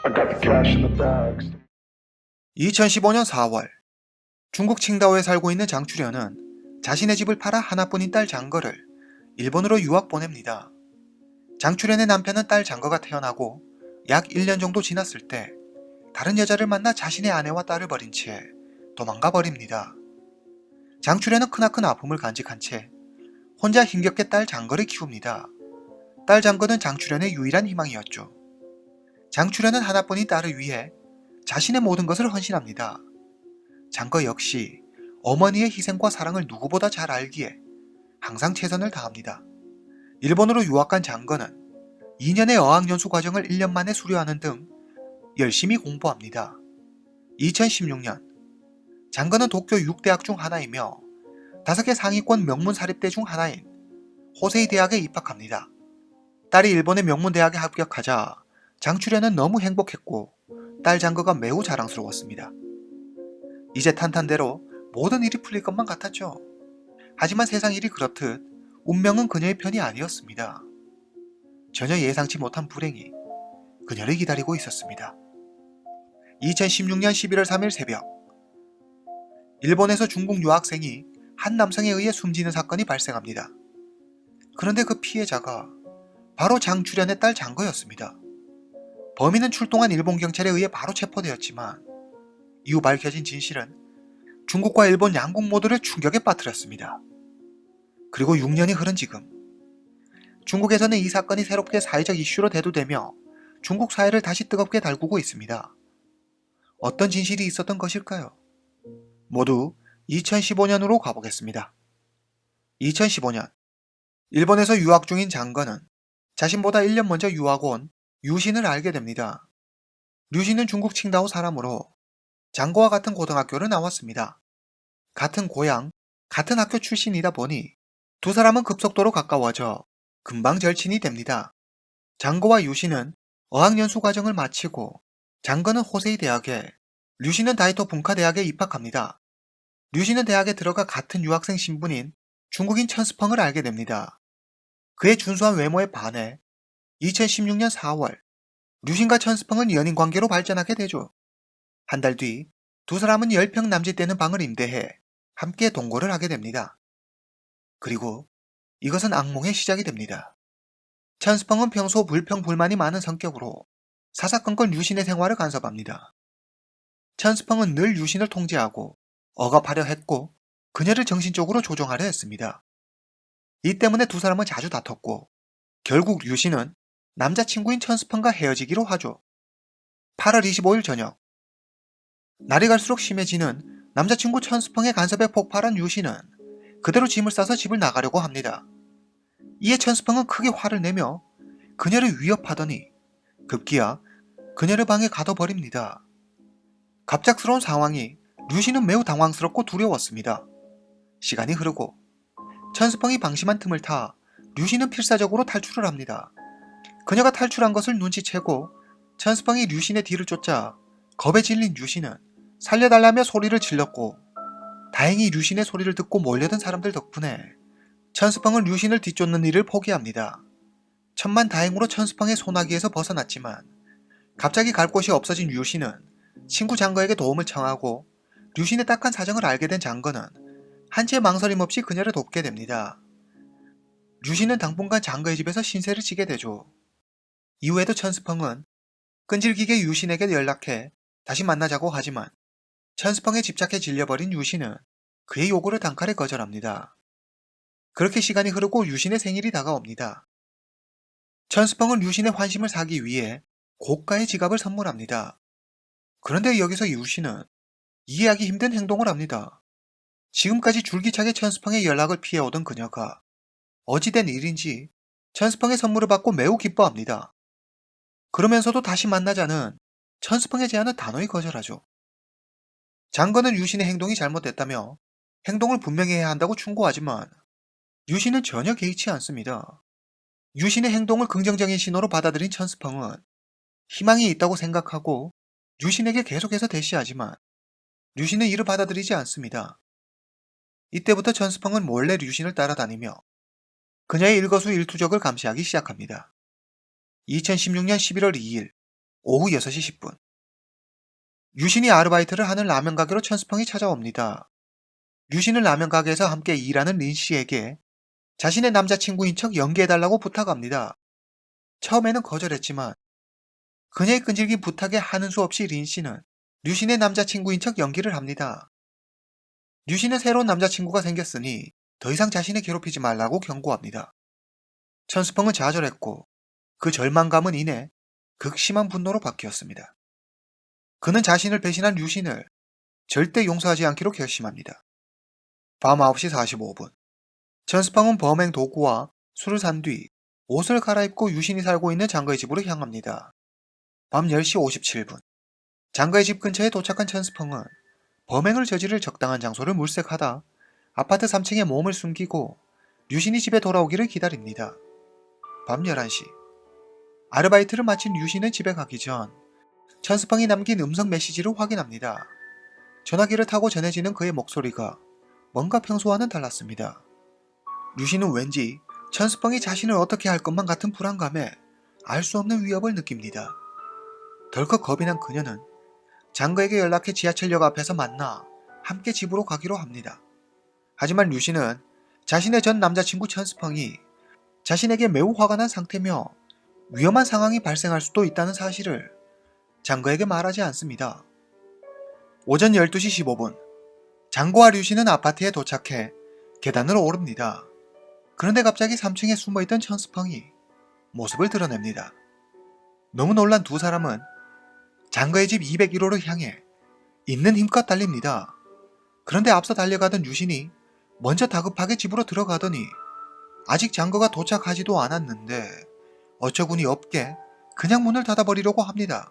I got the cash in the bags. 2015년 4월, 중국 칭다오에 살고 있는 장추련은 자신의 집을 팔아 하나뿐인 딸 장거를 일본으로 유학 보냅니다. 장추련의 남편은 딸 장거가 태어나고 약 1년 정도 지났을 때 다른 여자를 만나 자신의 아내와 딸을 버린 채 도망가 버립니다. 장추련은 크나큰 아픔을 간직한 채 혼자 힘겹게 딸 장거를 키웁니다. 딸 장거는 장추련의 유일한 희망이었죠. 장추련은 하나뿐인 딸을 위해 자신의 모든 것을 헌신합니다. 장거 역시 어머니의 희생과 사랑을 누구보다 잘 알기에 항상 최선을 다합니다. 일본으로 유학 간 장거는 2년의 어학연수 과정을 1년 만에 수료하는 등 열심히 공부합니다. 2016년, 장거는 도쿄 6대학 중 하나이며 5개 상위권 명문 사립대 중 하나인 호세이 대학에 입학합니다. 딸이 일본의 명문 대학에 합격하자 장추련은 너무 행복했고 딸 장거가 매우 자랑스러웠습니다. 이제 탄탄대로 모든 일이 풀릴 것만 같았죠. 하지만 세상 일이 그렇듯 운명은 그녀의 편이 아니었습니다. 전혀 예상치 못한 불행이 그녀를 기다리고 있었습니다. 2016년 11월 3일 새벽, 일본에서 중국 유학생이 한 남성에 의해 숨지는 사건이 발생합니다. 그런데 그 피해자가 바로 장추련의 딸 장거였습니다. 범인은 출동한 일본 경찰에 의해 바로 체포되었지만 이후 밝혀진 진실은 중국과 일본 양국 모두를 충격에 빠뜨렸습니다. 그리고 6년이 흐른 지금, 중국에서는 이 사건이 새롭게 사회적 이슈로 대두되며 중국 사회를 다시 뜨겁게 달구고 있습니다. 어떤 진실이 있었던 것일까요? 모두 2015년으로 가보겠습니다. 2015년, 일본에서 유학 중인 장거는 자신보다 1년 먼저 유학 온 유신을 알게 됩니다. 류신은 중국 칭다오 사람으로 장거와 같은 고등학교를 나왔습니다. 같은 고향, 같은 학교 출신이다 보니 두 사람은 급속도로 가까워져 금방 절친이 됩니다. 장거와 유신은 어학연수 과정을 마치고 장거는 호세이 대학에, 류신은 다이토 분카대학에 입학합니다. 류신은 대학에 들어가 같은 유학생 신분인 중국인 천스펑을 알게 됩니다. 그의 준수한 외모에 반해 2016년 4월, 류신과 천스펑은 연인 관계로 발전하게 되죠. 한 달 뒤, 두 사람은 10평 남짓되는 방을 임대해 함께 동거를 하게 됩니다. 그리고 이것은 악몽의 시작이 됩니다. 천스펑은 평소 불평불만이 많은 성격으로 사사건건 류신의 생활을 간섭합니다. 천스펑은 늘 류신을 통제하고 억압하려 했고 그녀를 정신적으로 조종하려 했습니다. 이 때문에 두 사람은 자주 다퉜고 결국 류신은 남자친구인 천스펑과 헤어지기로 하죠. 8월 25일 저녁, 날이 갈수록 심해지는 남자친구 천스펑의 간섭에 폭발한 류신은 그대로 짐을 싸서 집을 나가려고 합니다. 이에 천스펑은 크게 화를 내며 그녀를 위협하더니 급기야 그녀를 방에 가둬버립니다. 갑작스러운 상황이 류신은 매우 당황스럽고 두려웠습니다. 시간이 흐르고 천스펑이 방심한 틈을 타 류신은 필사적으로 탈출을 합니다. 그녀가 탈출한 것을 눈치채고 천스펑이 류신의 뒤를 쫓자 겁에 질린 류신은 살려달라며 소리를 질렀고 다행히 류신의 소리를 듣고 몰려든 사람들 덕분에 천스펑은 류신을 뒤쫓는 일을 포기합니다. 천만다행으로 천스펑의 소나기에서 벗어났지만 갑자기 갈 곳이 없어진 류신은 친구 장거에게 도움을 청하고 류신의 딱한 사정을 알게 된 장거는 한치의 망설임 없이 그녀를 돕게 됩니다. 류신은 당분간 장거의 집에서 신세를 지게 되죠. 이후에도 천스펑은 끈질기게 유신에게 연락해 다시 만나자고 하지만 천스펑에 집착해 질려버린 유신은 그의 요구를 단칼에 거절합니다. 그렇게 시간이 흐르고 유신의 생일이 다가옵니다. 천스펑은 유신의 환심을 사기 위해 고가의 지갑을 선물합니다. 그런데 여기서 유신은 이해하기 힘든 행동을 합니다. 지금까지 줄기차게 천스펑의 연락을 피해오던 그녀가 어찌된 일인지 천스펑의 선물을 받고 매우 기뻐합니다. 그러면서도 다시 만나자는 천스펑의 제안을 단호히 거절하죠. 장거는 유신의 행동이 잘못됐다며 행동을 분명히 해야 한다고 충고하지만 유신은 전혀 개의치 않습니다. 유신의 행동을 긍정적인 신호로 받아들인 천스펑은 희망이 있다고 생각하고 유신에게 계속해서 대시하지만 류신은 이를 받아들이지 않습니다. 이때부터 천스펑은 몰래 류신을 따라다니며 그녀의 일거수일투족을 감시하기 시작합니다. 2016년 11월 2일, 오후 6시 10분. 유신이 아르바이트를 하는 라면 가게로 천스펑이 찾아옵니다. 유신은 라면 가게에서 함께 일하는 린 씨에게 자신의 남자친구인 척 연기해달라고 부탁합니다. 처음에는 거절했지만 그녀의 끈질긴 부탁에 하는 수 없이 린 씨는 류신의 남자친구인 척 연기를 합니다. 류신은 새로운 남자친구가 생겼으니 더 이상 자신을 괴롭히지 말라고 경고합니다. 천스펑은 좌절했고 그 절망감은 이내 극심한 분노로 바뀌었습니다. 그는 자신을 배신한 류신을 절대 용서하지 않기로 결심합니다. 밤 9시 45분. 천스펑은 범행 도구와 술을 산 뒤 옷을 갈아입고 유신이 살고 있는 장거의 집으로 향합니다. 밤 10시 57분. 장거의 집 근처에 도착한 천스펑은 범행을 저지를 적당한 장소를 물색하다 아파트 3층에 몸을 숨기고 유신이 집에 돌아오기를 기다립니다. 밤 11시. 아르바이트를 마친 유신은 집에 가기 전 천스펑이 남긴 음성 메시지를 확인합니다. 전화기를 타고 전해지는 그의 목소리가 뭔가 평소와는 달랐습니다. 유신은 왠지 천스펑이 자신을 어떻게 할 것만 같은 불안감에 알 수 없는 위협을 느낍니다. 덜컥 겁이 난 그녀는 장거에게 연락해 지하철역 앞에서 만나 함께 집으로 가기로 합니다. 하지만 류신은 자신의 전 남자친구 천스펑이 자신에게 매우 화가 난 상태며 위험한 상황이 발생할 수도 있다는 사실을 장거에게 말하지 않습니다. 오전 12시 15분. 장거와 류신은 아파트에 도착해 계단을 오릅니다. 그런데 갑자기 3층에 숨어있던 천스펑이 모습을 드러냅니다. 너무 놀란 두 사람은 장거의 집 201호를 향해 있는 힘껏 달립니다. 그런데 앞서 달려가던 유신이 먼저 다급하게 집으로 들어가더니 아직 장거가 도착하지도 않았는데 어처구니 없게 그냥 문을 닫아버리려고 합니다.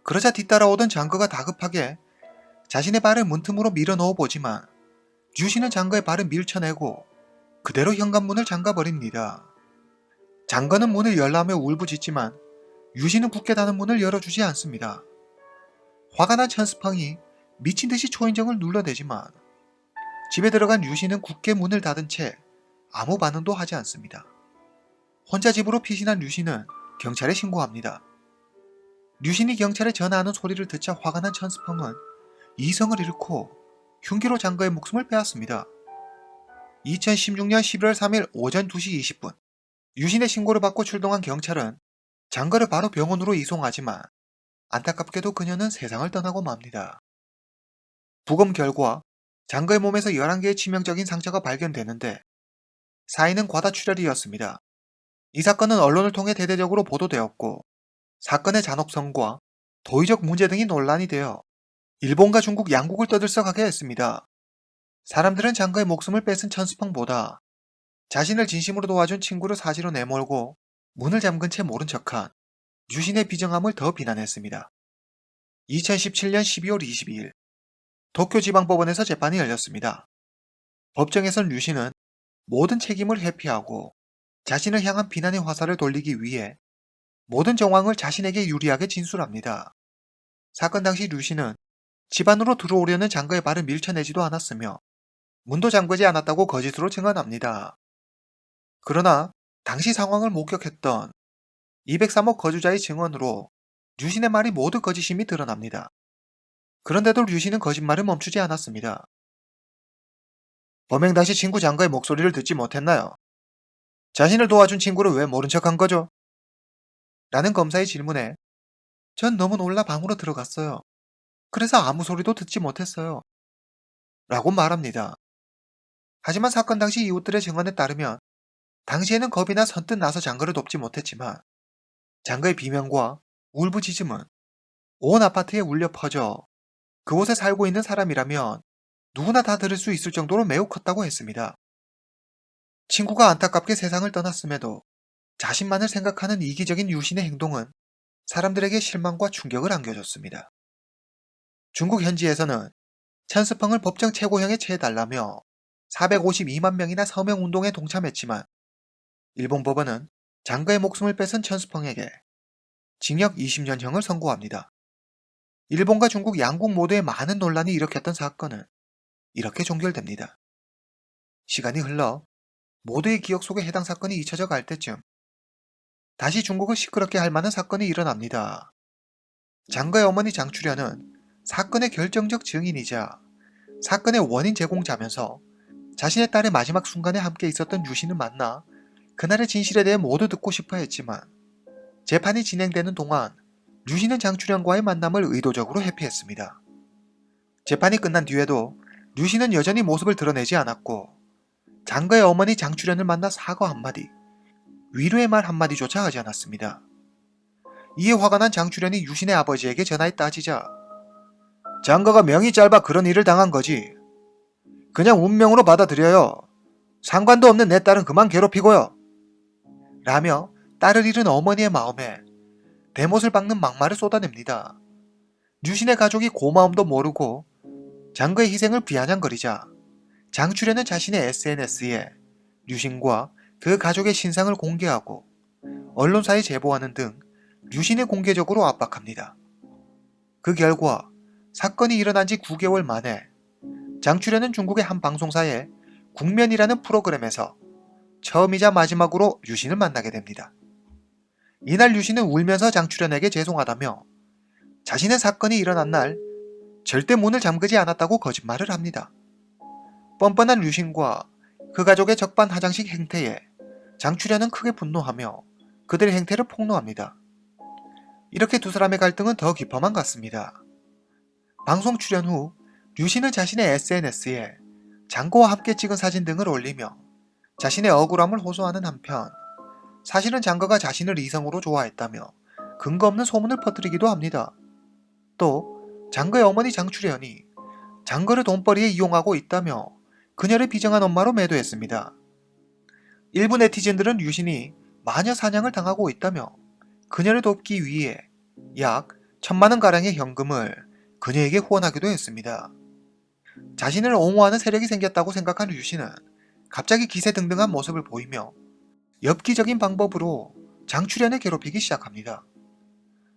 그러자 뒤따라오던 장거가 다급하게 자신의 발을 문틈으로 밀어 넣어 보지만 유신은 장거의 발을 밀쳐내고 그대로 현관문을 잠가버립니다. 장거는 문을 열라며 울부짖지만 유신은 굳게 닫은 문을 열어주지 않습니다. 화가 난 천스펑이 미친 듯이 초인종을 눌러대지만 집에 들어간 유신은 굳게 문을 닫은 채 아무 반응도 하지 않습니다. 혼자 집으로 피신한 류신은 경찰에 신고합니다. 류신이 경찰에 전화하는 소리를 듣자 화가 난 천스펑은 이성을 잃고 흉기로 장거의 목숨을 빼앗습니다. 2016년 11월 3일 오전 2시 20분. 유신의 신고를 받고 출동한 경찰은 장거를 바로 병원으로 이송하지만 안타깝게도 그녀는 세상을 떠나고 맙니다. 부검 결과 장거의 몸에서 11개의 치명적인 상처가 발견되는데 사인은 과다출혈이었습니다. 이 사건은 언론을 통해 대대적으로 보도되었고 사건의 잔혹성과 도의적 문제 등이 논란이 되어 일본과 중국 양국을 떠들썩하게 했습니다. 사람들은 장거의 목숨을 뺏은 천스펑보다 자신을 진심으로 도와준 친구를 사지로 내몰고 문을 잠근 채 모른 척한 유신의 비정함을 더 비난했습니다. 2017년 12월 22일 도쿄지방법원에서 재판이 열렸습니다. 법정에선 유신은 모든 책임을 회피하고 자신을 향한 비난의 화살을 돌리기 위해 모든 정황을 자신에게 유리하게 진술합니다. 사건 당시 류신은 집 안으로 들어오려는 장거의 발을 밀쳐내지도 않았으며 문도 잠그지 않았다고 거짓으로 증언합니다. 그러나 당시 상황을 목격했던 203호 거주자의 증언으로 류신의 말이 모두 거짓임이 드러납니다. 그런데도 류신은 거짓말을 멈추지 않았습니다. 범행 당시 친구 장거의 목소리를 듣지 못했나요? 자신을 도와준 친구를 왜 모른 척한 거죠? 라는 검사의 질문에 전 너무 놀라 방으로 들어갔어요. 그래서 아무 소리도 듣지 못했어요. 라고 말합니다. 하지만 사건 당시 이웃들의 증언에 따르면 당시에는 겁이 나 선뜻 나서 장거를 돕지 못했지만 장거의 비명과 울부짖음은 온 아파트에 울려 퍼져 그곳에 살고 있는 사람이라면 누구나 다 들을 수 있을 정도로 매우 컸다고 했습니다. 친구가 안타깝게 세상을 떠났음에도 자신만을 생각하는 이기적인 유신의 행동은 사람들에게 실망과 충격을 안겨줬습니다. 중국 현지에서는 천스펑을 법정 최고형에 처해달라며 452만 명이나 서명운동에 동참했지만 일본 법원은 장거의 목숨을 뺏은 천스펑에게 징역 20년형을 선고합니다. 일본과 중국 양국 모두에 많은 논란이 일으켰던 사건은 이렇게 종결됩니다. 시간이 흘러 모두의 기억 속에 해당 사건이 잊혀져 갈 때쯤 다시 중국을 시끄럽게 할 만한 사건이 일어납니다. 장거의 어머니 장추련은 사건의 결정적 증인이자 사건의 원인 제공자면서 자신의 딸의 마지막 순간에 함께 있었던 유신을 만나 그날의 진실에 대해 모두 듣고 싶어 했지만 재판이 진행되는 동안 유신은 장추련과의 만남을 의도적으로 회피했습니다. 재판이 끝난 뒤에도 유신은 여전히 모습을 드러내지 않았고 장거의 어머니 장추련을 만나 사과 한마디, 위로의 말 한마디조차 하지 않았습니다. 이에 화가 난 장추련이 유신의 아버지에게 전화해 따지자 장거가 명이 짧아 그런 일을 당한 거지. 그냥 운명으로 받아들여요. 상관도 없는 내 딸은 그만 괴롭히고요. 라며 딸을 잃은 어머니의 마음에 대못을 박는 막말을 쏟아냅니다. 유신의 가족이 고마움도 모르고 장거의 희생을 비아냥거리자 장추련은 자신의 SNS에 유신과 그 가족의 신상을 공개하고 언론사에 제보하는 등 유신을 공개적으로 압박합니다. 그 결과 사건이 일어난 지 9개월 만에 장추련은 중국의 한 방송사의 국면이라는 프로그램에서 처음이자 마지막으로 유신을 만나게 됩니다. 이날 유신은 울면서 장추련에게 죄송하다며 자신의 사건이 일어난 날 절대 문을 잠그지 않았다고 거짓말을 합니다. 뻔뻔한 유신과 그 가족의 적반하장식 행태에 장추련은 크게 분노하며 그들의 행태를 폭로합니다. 이렇게 두 사람의 갈등은 더 깊어만 갔습니다. 방송 출연 후 유신은 자신의 SNS에 장거와 함께 찍은 사진 등을 올리며 자신의 억울함을 호소하는 한편 사실은 장거가 자신을 이성으로 좋아했다며 근거 없는 소문을 퍼뜨리기도 합니다. 또 장거의 어머니 장추련이 장거를 돈벌이에 이용하고 있다며 그녀를 비정한 엄마로 매도했습니다. 일부 네티즌들은 유신이 마녀 사냥을 당하고 있다며 그녀를 돕기 위해 약 1,000만원가량의 현금을 그녀에게 후원하기도 했습니다. 자신을 옹호하는 세력이 생겼다고 생각한 유신은 갑자기 기세등등한 모습을 보이며 엽기적인 방법으로 장추련을 괴롭히기 시작합니다.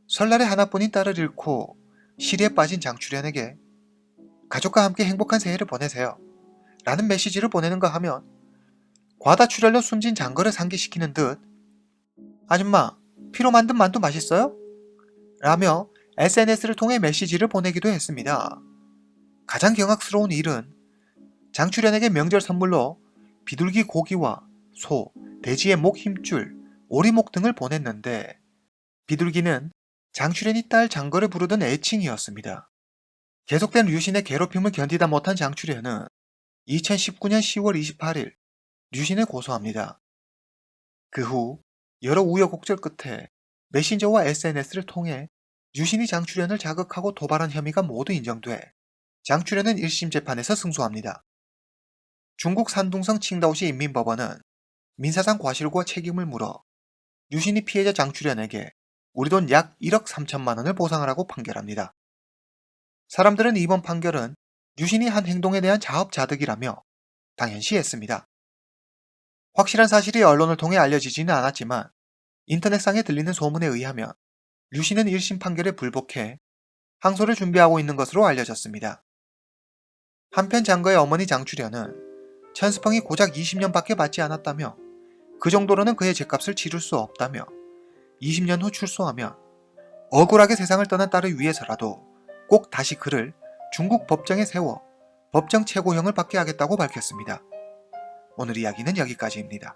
설날에 하나뿐인 딸을 잃고 시리에 빠진 장추련에게 가족과 함께 행복한 새해를 보내세요 라는 메시지를 보내는가 하면 과다출혈로 숨진 장거를 상기시키는 듯 아줌마 피로 만든 만두 맛있어요? 라며 SNS를 통해 메시지를 보내기도 했습니다. 가장 경악스러운 일은 장추련에게 명절 선물로 비둘기 고기와 소, 돼지의 목 힘줄, 오리목 등을 보냈는데 비둘기는 장추련이 딸 장거를 부르던 애칭이었습니다. 계속된 유신의 괴롭힘을 견디다 못한 장추련은 2019년 10월 28일 유신을 고소합니다. 그 후 여러 우여곡절 끝에 메신저와 SNS를 통해 유신이 장추련을 자극하고 도발한 혐의가 모두 인정돼 장추련은 1심 재판에서 승소합니다. 중국 산둥성 칭다오시 인민법원은 민사상 과실과 책임을 물어 유신이 피해자 장추련에게 우리 돈 약 1억 3천만 원을 보상하라고 판결합니다. 사람들은 이번 판결은 유신이 한 행동에 대한 자업자득이라며 당연시했습니다. 확실한 사실이 언론을 통해 알려지지는 않았지만 인터넷상에 들리는 소문에 의하면 유신은 1심 판결에 불복해 항소를 준비하고 있는 것으로 알려졌습니다. 한편 장거의 어머니 장추련은 천스펑이 고작 20년밖에 받지 않았다며 그 정도로는 그의 죗값을 치를 수 없다며 20년 후 출소하면 억울하게 세상을 떠난 딸을 위해서라도 꼭 다시 그를 중국 법정에 세워 법정 최고형을 받게 하겠다고 밝혔습니다. 오늘 이야기는 여기까지입니다.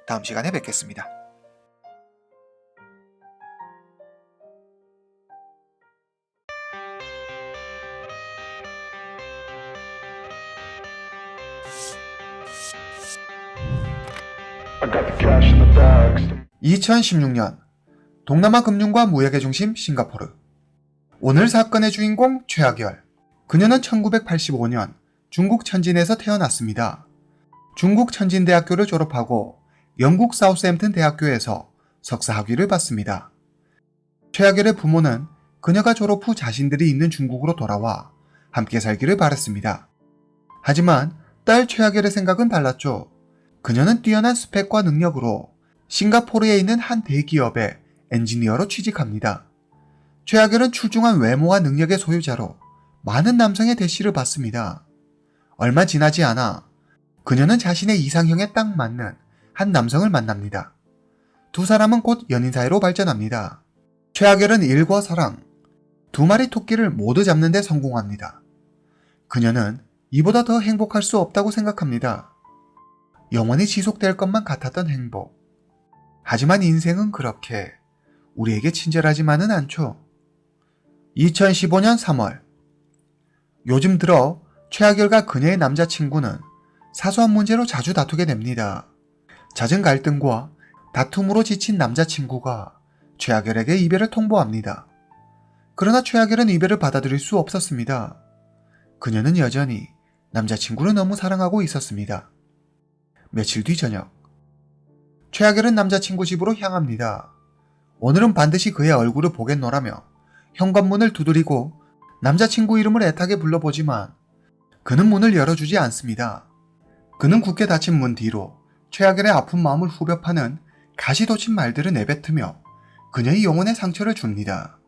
다음 시간에 뵙겠습니다. I got the cash in the bags. 2016년 동남아 금융과 무역의 중심 싱가포르. 오늘 사건의 주인공 최하결. 그녀는 1985년 중국 천진에서 태어났습니다. 중국 천진대학교를 졸업하고 영국 사우스햄튼 대학교에서 석사 학위를 받습니다. 최하결의 부모는 그녀가 졸업 후 자신들이 있는 중국으로 돌아와 함께 살기를 바랐습니다. 하지만 딸 최하결의 생각은 달랐죠. 그녀는 뛰어난 스펙과 능력으로 싱가포르에 있는 한 대기업의 엔지니어로 취직합니다. 최하결은 출중한 외모와 능력의 소유자로 많은 남성의 대시를 받습니다. 얼마 지나지 않아 그녀는 자신의 이상형에 딱 맞는 한 남성을 만납니다. 두 사람은 곧 연인 사이로 발전합니다. 최하결은 일과 사랑, 두 마리 토끼를 모두 잡는 데 성공합니다. 그녀는 이보다 더 행복할 수 없다고 생각합니다. 영원히 지속될 것만 같았던 행복. 하지만 인생은 그렇게 우리에게 친절하지만은 않죠. 2015년 3월. 요즘 들어 최하결과 그녀의 남자친구는 사소한 문제로 자주 다투게 됩니다. 잦은 갈등과 다툼으로 지친 남자친구가 최하결에게 이별을 통보합니다. 그러나 최하결은 이별을 받아들일 수 없었습니다. 그녀는 여전히 남자친구를 너무 사랑하고 있었습니다. 며칠 뒤 저녁, 최하결은 남자친구 집으로 향합니다. 오늘은 반드시 그의 얼굴을 보겠노라며 현관문을 두드리고 남자친구 이름을 애타게 불러보지만 그는 문을 열어주지 않습니다. 그는 굳게 닫힌 문 뒤로 최하결의 아픈 마음을 후벼 파는 가시돋친 말들을 내뱉으며 그녀의 영혼에 상처를 줍니다.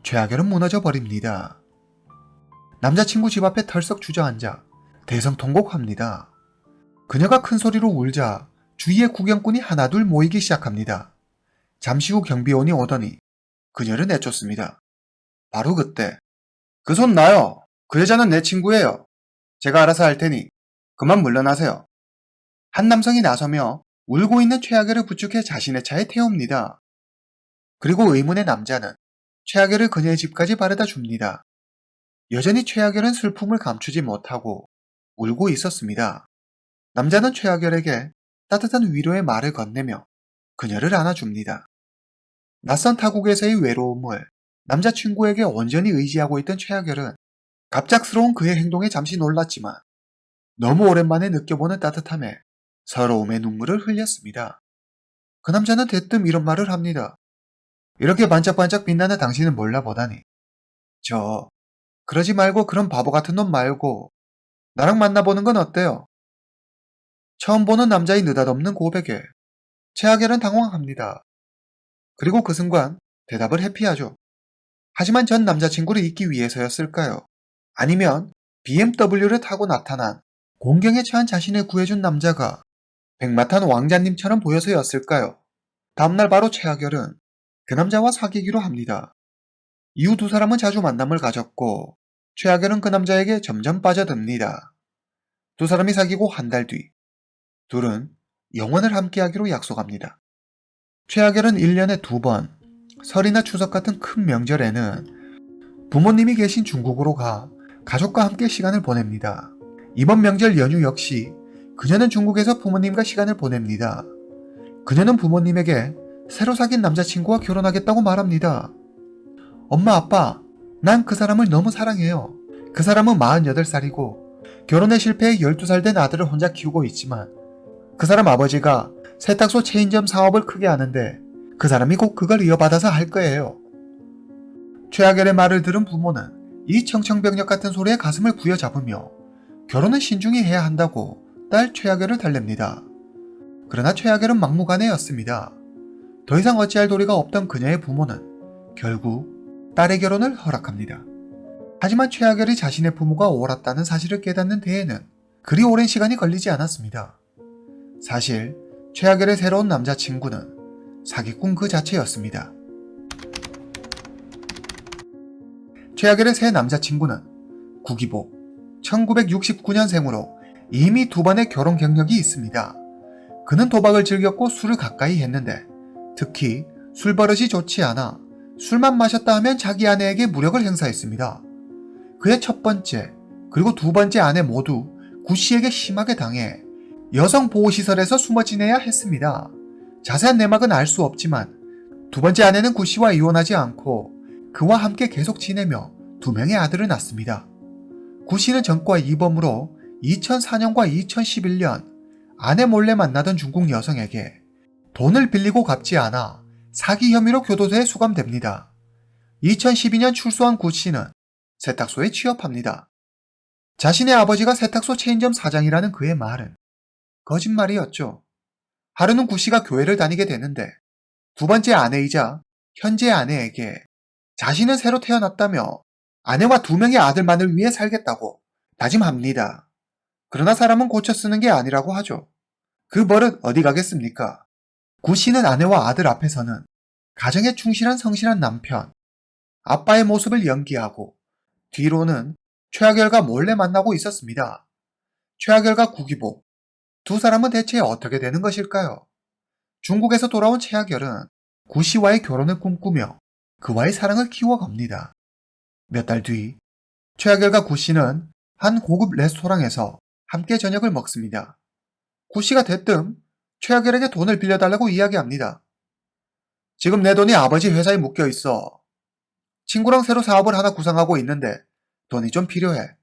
최하결은 무너져 버립니다. 남자친구 집 앞에 털썩 주저앉아 대성통곡합니다. 그녀가 큰 소리로 울자 주위의 구경꾼이 하나둘 모이기 시작합니다. 잠시 후 경비원이 오더니 그녀를 내쫓습니다. 바로 그때 그 손 놔요. 그 여자는 내 친구예요. 제가 알아서 할 테니 그만 물러나세요. 한 남성이 나서며 울고 있는 최하결을 부축해 자신의 차에 태웁니다. 그리고 의문의 남자는 최하결을 그녀의 집까지 바래다 줍니다. 여전히 최하결은 슬픔을 감추지 못하고 울고 있었습니다. 남자는 최하결에게 따뜻한 위로의 말을 건네며 그녀를 안아줍니다. 낯선 타국에서의 외로움을 남자친구에게 온전히 의지하고 있던 최하결은 갑작스러운 그의 행동에 잠시 놀랐지만 너무 오랜만에 느껴보는 따뜻함에 서러움의 눈물을 흘렸습니다. 그 남자는 대뜸 이런 말을 합니다. 이렇게 반짝반짝 빛나는 당신을 몰라보다니. 그러지 말고 그런 바보 같은 놈 말고 나랑 만나보는 건 어때요? 처음 보는 남자의 느닷없는 고백에 최하결은 당황합니다. 그리고 그 순간 대답을 회피하죠. 하지만 전 남자친구를 잊기 위해서였을까요? 아니면 BMW를 타고 나타난 공경에 처한 자신을 구해준 남자가 백마탄 왕자님처럼 보여서였을까요? 다음날 바로 최하결은 그 남자와 사귀기로 합니다. 이후 두 사람은 자주 만남을 가졌고 최하결은 그 남자에게 점점 빠져듭니다. 두 사람이 사귀고 한 달 뒤, 둘은 영원을 함께하기로 약속합니다. 최하결은 1년에 2번, 설이나 추석 같은 큰 명절에는 부모님이 계신 중국으로 가 가족과 함께 시간을 보냅니다. 이번 명절 연휴 역시 그녀는 중국에서 부모님과 시간을 보냅니다. 그녀는 부모님에게 새로 사귄 남자친구와 결혼하겠다고 말합니다. 엄마, 아빠, 난 그 사람을 너무 사랑해요. 그 사람은 48살이고 결혼에 실패해 12살 된 아들을 혼자 키우고 있지만 그 사람 아버지가 세탁소 체인점 사업을 크게 하는데 그 사람이 꼭 그걸 이어받아서 할 거예요. 최하결의 말을 들은 부모는 이 청천벽력 같은 소리에 가슴을 부여잡으며 결혼은 신중히 해야 한다고 딸 최하결을 달랩니다. 그러나 최하결은 막무가내였습니다. 더 이상 어찌할 도리가 없던 그녀의 부모는 결국 딸의 결혼을 허락합니다. 하지만 최하결이 자신의 부모가 옳았다는 사실을 깨닫는 데에는 그리 오랜 시간이 걸리지 않았습니다. 사실 최하결의 새로운 남자친구는 사기꾼 그 자체였습니다. 최하결의 새 남자친구는 구기복 1969년생으로 이미 2번의 결혼 경력이 있습니다. 그는 도박을 즐겼고 술을 가까이 했는데 특히 술버릇이 좋지 않아 술만 마셨다 하면 자기 아내에게 무력을 행사했습니다. 그의 첫 번째 그리고 두 번째 아내 모두 구씨에게 심하게 당해 여성보호시설에서 숨어 지내야 했습니다. 자세한 내막은 알 수 없지만 두 번째 아내는 구씨와 이혼하지 않고 그와 함께 계속 지내며 2명의 아들을 낳습니다. 구씨는 전과 이범으로 2004년과 2011년 아내 몰래 만나던 중국 여성에게 돈을 빌리고 갚지 않아 사기 혐의로 교도소에 수감됩니다. 2012년 출소한 구씨는 세탁소에 취업합니다. 자신의 아버지가 세탁소 체인점 사장이라는 그의 말은 거짓말이었죠. 하루는 구씨가 교회를 다니게 되는데 두 번째 아내이자 현재 아내에게 자신은 새로 태어났다며 아내와 2명의 아들만을 위해 살겠다고 다짐합니다. 그러나 사람은 고쳐 쓰는 게 아니라고 하죠. 그 버릇 어디 가겠습니까? 구 씨는 아내와 아들 앞에서는 가정에 충실한 성실한 남편, 아빠의 모습을 연기하고 뒤로는 최하결과 몰래 만나고 있었습니다. 최하결과 구기복, 두 사람은 대체 어떻게 되는 것일까요? 중국에서 돌아온 최하결은 구 씨와의 결혼을 꿈꾸며 그와의 사랑을 키워갑니다. 몇 달 뒤, 최하결과 구 씨는 한 고급 레스토랑에서 함께 저녁을 먹습니다. 구 씨가 대뜸 최하결에게 돈을 빌려달라고 이야기합니다. 지금 내 돈이 아버지 회사에 묶여 있어. 친구랑 새로 사업을 하나 구상하고 있는데 돈이 좀 필요해.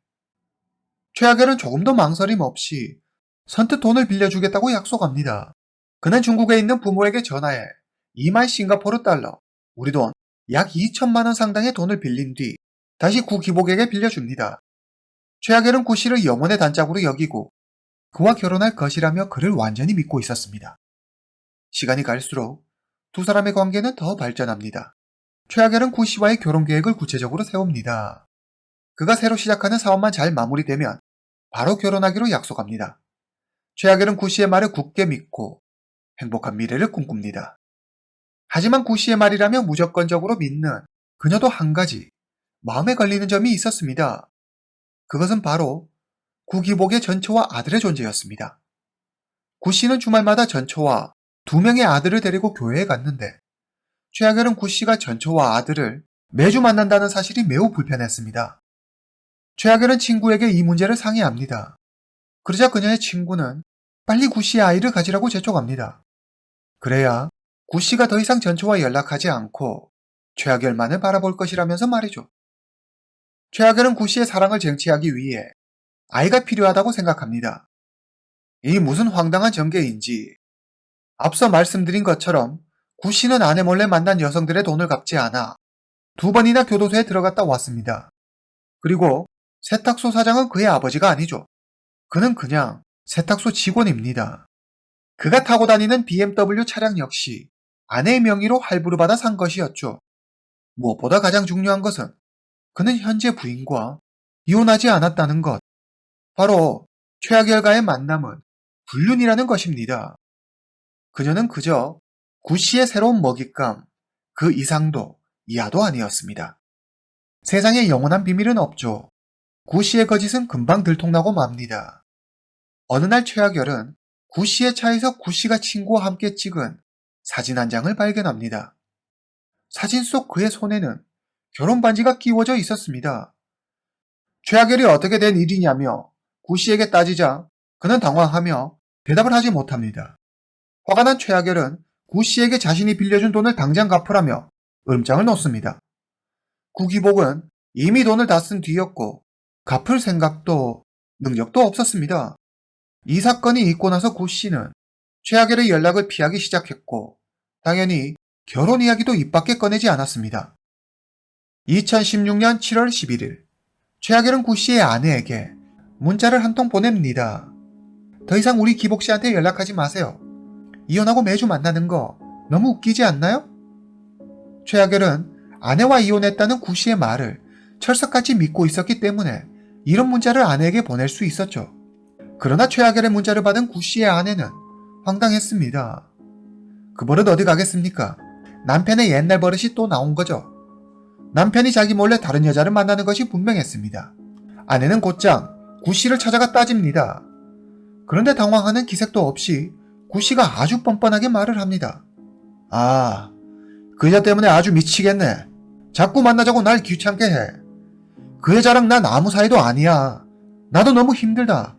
최하결은 조금도 망설임 없이 선뜻 돈을 빌려주겠다고 약속합니다. 그는 중국에 있는 부모에게 전화해 2만 싱가포르 달러, 우리 돈 약 2천만 원 상당의 돈을 빌린 뒤 다시 구 기복에게 빌려줍니다. 최하결은 구 씨를 영혼의 단짝으로 여기고 그와 결혼할 것이라며 그를 완전히 믿고 있었습니다. 시간이 갈수록 두 사람의 관계는 더 발전합니다. 최하결은 구 씨와의 결혼 계획을 구체적으로 세웁니다. 그가 새로 시작하는 사업만 잘 마무리되면 바로 결혼하기로 약속합니다. 최하결은 구 씨의 말을 굳게 믿고 행복한 미래를 꿈꿉니다. 하지만 구 씨의 말이라며 무조건적으로 믿는 그녀도 한 가지 마음에 걸리는 점이 있었습니다. 그것은 바로 구 기복의 전처와 아들의 존재였습니다. 구 씨는 주말마다 전처와 2명의 아들을 데리고 교회에 갔는데 최하결은 구 씨가 전처와 아들을 매주 만난다는 사실이 매우 불편했습니다. 최하결은 친구에게 이 문제를 상의합니다. 그러자 그녀의 친구는 빨리 구 씨의 아이를 가지라고 재촉합니다. 그래야 구 씨가 더 이상 전처와 연락하지 않고 최하결만을 바라볼 것이라면서 말이죠. 최하결은 구 씨의 사랑을 쟁취하기 위해 아이가 필요하다고 생각합니다. 이 무슨 황당한 전개인지. 앞서 말씀드린 것처럼 구 씨는 아내 몰래 만난 여성들의 돈을 갚지 않아 2번이나 교도소에 들어갔다 왔습니다. 그리고 세탁소 사장은 그의 아버지가 아니죠. 그는 그냥 세탁소 직원입니다. 그가 타고 다니는 BMW 차량 역시 아내의 명의로 할부를 받아 산 것이었죠. 무엇보다 가장 중요한 것은 그는 현재 부인과 이혼하지 않았다는 것. 바로 최하결과의 만남은 불륜이라는 것입니다. 그녀는 그저 구 씨의 새로운 먹잇감, 그 이상도 이하도 아니었습니다. 세상에 영원한 비밀은 없죠. 구 씨의 거짓은 금방 들통나고 맙니다. 어느 날 최하결은 구 씨의 차에서 구 씨가 친구와 함께 찍은 사진 한 장을 발견합니다. 사진 속 그의 손에는 결혼 반지가 끼워져 있었습니다. 최하결이 어떻게 된 일이냐며 구 씨에게 따지자 그는 당황하며 대답을 하지 못합니다. 화가 난 최하결은 구 씨에게 자신이 빌려준 돈을 당장 갚으라며 으름장을 놓습니다. 구 기복은 이미 돈을 다 쓴 뒤였고 갚을 생각도 능력도 없었습니다. 이 사건이 있고 나서 구 씨는 최하결의 연락을 피하기 시작했고 당연히 결혼 이야기도 입 밖에 꺼내지 않았습니다. 2016년 7월 11일 최하결은 구 씨의 아내에게 문자를 한 통 보냅니다. 더 이상 우리 기복 씨한테 연락하지 마세요. 이혼하고 매주 만나는 거 너무 웃기지 않나요? 최하결은 아내와 이혼했다는 구 씨의 말을 철석같이 믿고 있었기 때문에 이런 문자를 아내에게 보낼 수 있었죠. 그러나 최하결의 문자를 받은 구 씨의 아내는 황당했습니다. 그 버릇 어디 가겠습니까? 남편의 옛날 버릇이 또 나온 거죠. 남편이 자기 몰래 다른 여자를 만나는 것이 분명했습니다. 아내는 곧장 구 씨를 찾아가 따집니다. 그런데 당황하는 기색도 없이 구 씨가 아주 뻔뻔하게 말을 합니다. 아, 그 여자 때문에 아주 미치겠네. 자꾸 만나자고 날 귀찮게 해. 그 여자랑 난 아무 사이도 아니야. 나도 너무 힘들다.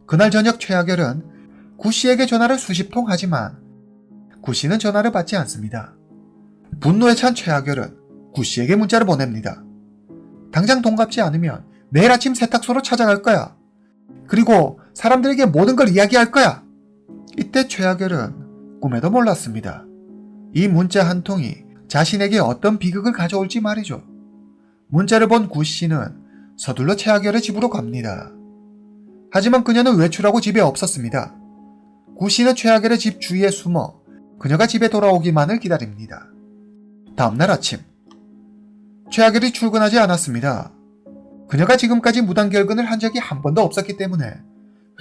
그날 저녁 최하결은 구 씨에게 전화를 수십 통 하지만 구 씨는 전화를 받지 않습니다. 분노에 찬 최하결은 구 씨에게 문자를 보냅니다. 당장 돈 갚지 않으면 내일 아침 세탁소로 찾아갈 거야. 그리고 사람들에게 모든 걸 이야기할 거야. 이때 최하결은 꿈에도 몰랐습니다. 이 문자 한 통이 자신에게 어떤 비극을 가져올지 말이죠. 문자를 본 구 씨는 서둘러 최하결의 집으로 갑니다. 하지만 그녀는 외출하고 집에 없었습니다. 구 씨는 최하결의 집 주위에 숨어 그녀가 집에 돌아오기만을 기다립니다. 다음날 아침 최하결이 출근하지 않았습니다. 그녀가 지금까지 무단결근을 한 적이 한 번도 없었기 때문에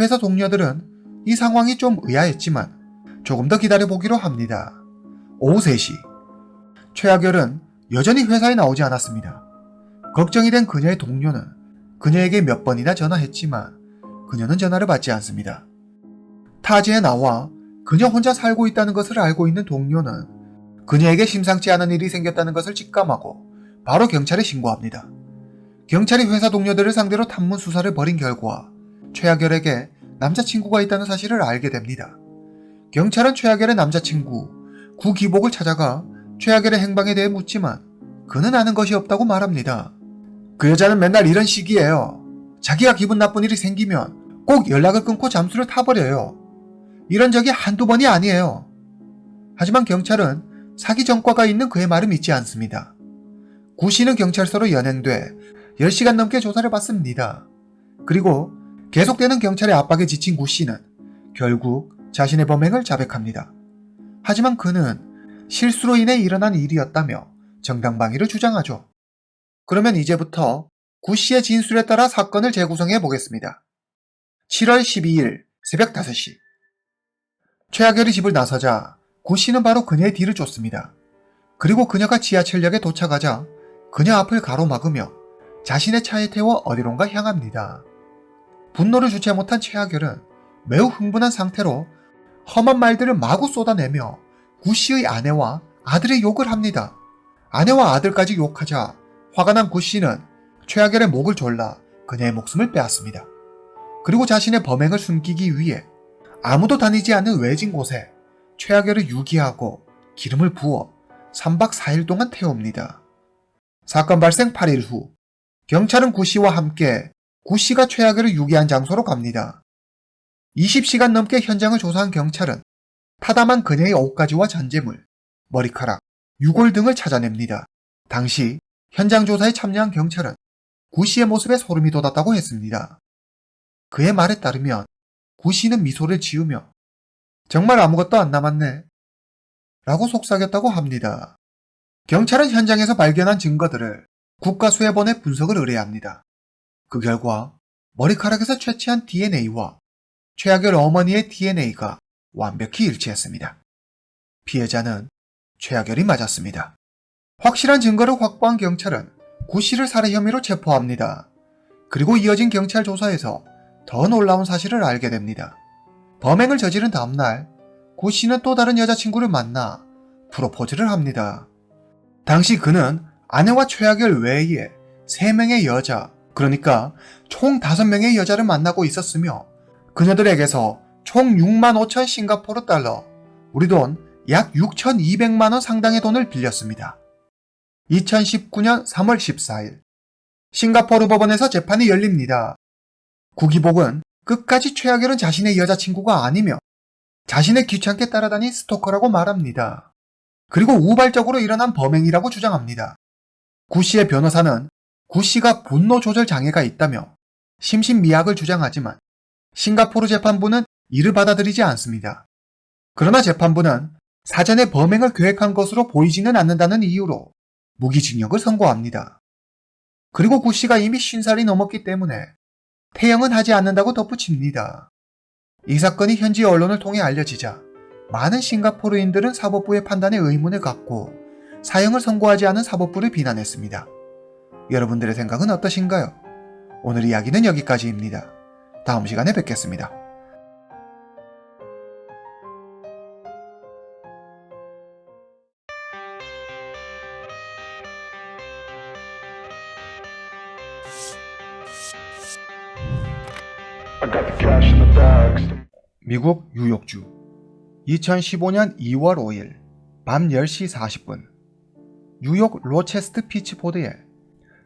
회사 동료들은 이 상황이 좀 의아했지만 조금 더 기다려보기로 합니다. 오후 3시. 최하결은 여전히 회사에 나오지 않았습니다. 걱정이 된 그녀의 동료는 그녀에게 몇 번이나 전화했지만 그녀는 전화를 받지 않습니다. 타지에 나와 그녀 혼자 살고 있다는 것을 알고 있는 동료는 그녀에게 심상치 않은 일이 생겼다는 것을 직감하고 바로 경찰에 신고합니다. 경찰이 회사 동료들을 상대로 탐문 수사를 벌인 결과 최하결에게 남자친구가 있다는 사실을 알게 됩니다. 경찰은 최하결의 남자친구 구기복을 찾아가 최하결의 행방에 대해 묻지만 그는 아는 것이 없다고 말합니다. 그 여자는 맨날 이런 식이에요. 자기가 기분 나쁜 일이 생기면 꼭 연락을 끊고 잠수를 타버려요. 이런 적이 한두 번이 아니에요. 하지만 경찰은 사기 전과가 있는 그의 말을 믿지 않습니다. 구 씨는 경찰서로 연행돼 10시간 넘게 조사를 받습니다. 그리고 계속되는 경찰의 압박에 지친 구 씨는 결국 자신의 범행을 자백합니다. 하지만 그는 실수로 인해 일어난 일이었다며 정당방위를 주장하죠. 그러면 이제부터 구 씨의 진술에 따라 사건을 재구성해 보겠습니다. 7월 12일 새벽 5시. 최하결이 집을 나서자 구 씨는 바로 그녀의 뒤를 쫓습니다. 그리고 그녀가 지하철역에 도착하자 그녀 앞을 가로막으며 자신의 차에 태워 어디론가 향합니다. 분노를 주체 못한 최하결은 매우 흥분한 상태로 험한 말들을 마구 쏟아내며 구 씨의 아내와 아들의 욕을 합니다. 아내와 아들까지 욕하자 화가 난 구 씨는 최하결의 목을 졸라 그녀의 목숨을 빼앗습니다. 그리고 자신의 범행을 숨기기 위해 아무도 다니지 않는 외진 곳에 최하결을 유기하고 기름을 부어 3박 4일 동안 태웁니다. 사건 발생 8일 후 경찰은 구 씨와 함께 구 씨가 최하결을 유기한 장소로 갑니다. 20시간 넘게 현장을 조사한 경찰은 타담한 그녀의 옷가지와 전제물, 머리카락, 유골 등을 찾아냅니다. 당시 현장 조사에 참여한 경찰은 구 씨의 모습에 소름이 돋았다고 했습니다. 그의 말에 따르면 구 씨는 미소를 지으며 정말 아무것도 안 남았네 라고 속삭였다고 합니다. 경찰은 현장에서 발견한 증거들을 국가수해본에 분석을 의뢰합니다. 그 결과 머리카락에서 채취한 DNA와 최하결 어머니의 DNA가 완벽히 일치했습니다. 피해자는 최하결이 맞았습니다. 확실한 증거를 확보한 경찰은 구 씨를 살해 혐의로 체포합니다. 그리고 이어진 경찰 조사에서 더 놀라운 사실을 알게 됩니다. 범행을 저지른 다음날 구 씨는 또 다른 여자친구를 만나 프로포즈를 합니다. 당시 그는 아내와 최하결 외에 3명의 여자, 그러니까 총 5명의 여자를 만나고 있었으며 그녀들에게서 총 6만 5천 싱가포르 달러, 우리 돈 약 6,200만 원 상당의 돈을 빌렸습니다. 2019년 3월 14일 싱가포르 법원에서 재판이 열립니다. 구기복은 끝까지 최하결은 자신의 여자친구가 아니며 자신의 귀찮게 따라다닌 스토커라고 말합니다. 그리고 우발적으로 일어난 범행이라고 주장합니다. 구 씨의 변호사는 구 씨가 분노 조절 장애가 있다며 심신미약을 주장하지만 싱가포르 재판부는 이를 받아들이지 않습니다. 그러나 재판부는 사전에 범행을 계획한 것으로 보이지는 않는다는 이유로 무기징역을 선고합니다. 그리고 구 씨가 이미 50살이 넘었기 때문에 태형은 하지 않는다고 덧붙입니다. 이 사건이 현지 언론을 통해 알려지자 많은 싱가포르인들은 사법부의 판단에 의문을 갖고 사형을 선고하지 않은 사법부를 비난했습니다. 여러분들의 생각은 어떠신가요? 오늘 이야기는 여기까지입니다. 다음 시간에 뵙겠습니다. I got the cash in the bags. 미국 뉴욕주 2015년 2월 5일 밤 10시 40분 뉴욕 로체스트 피츠포드에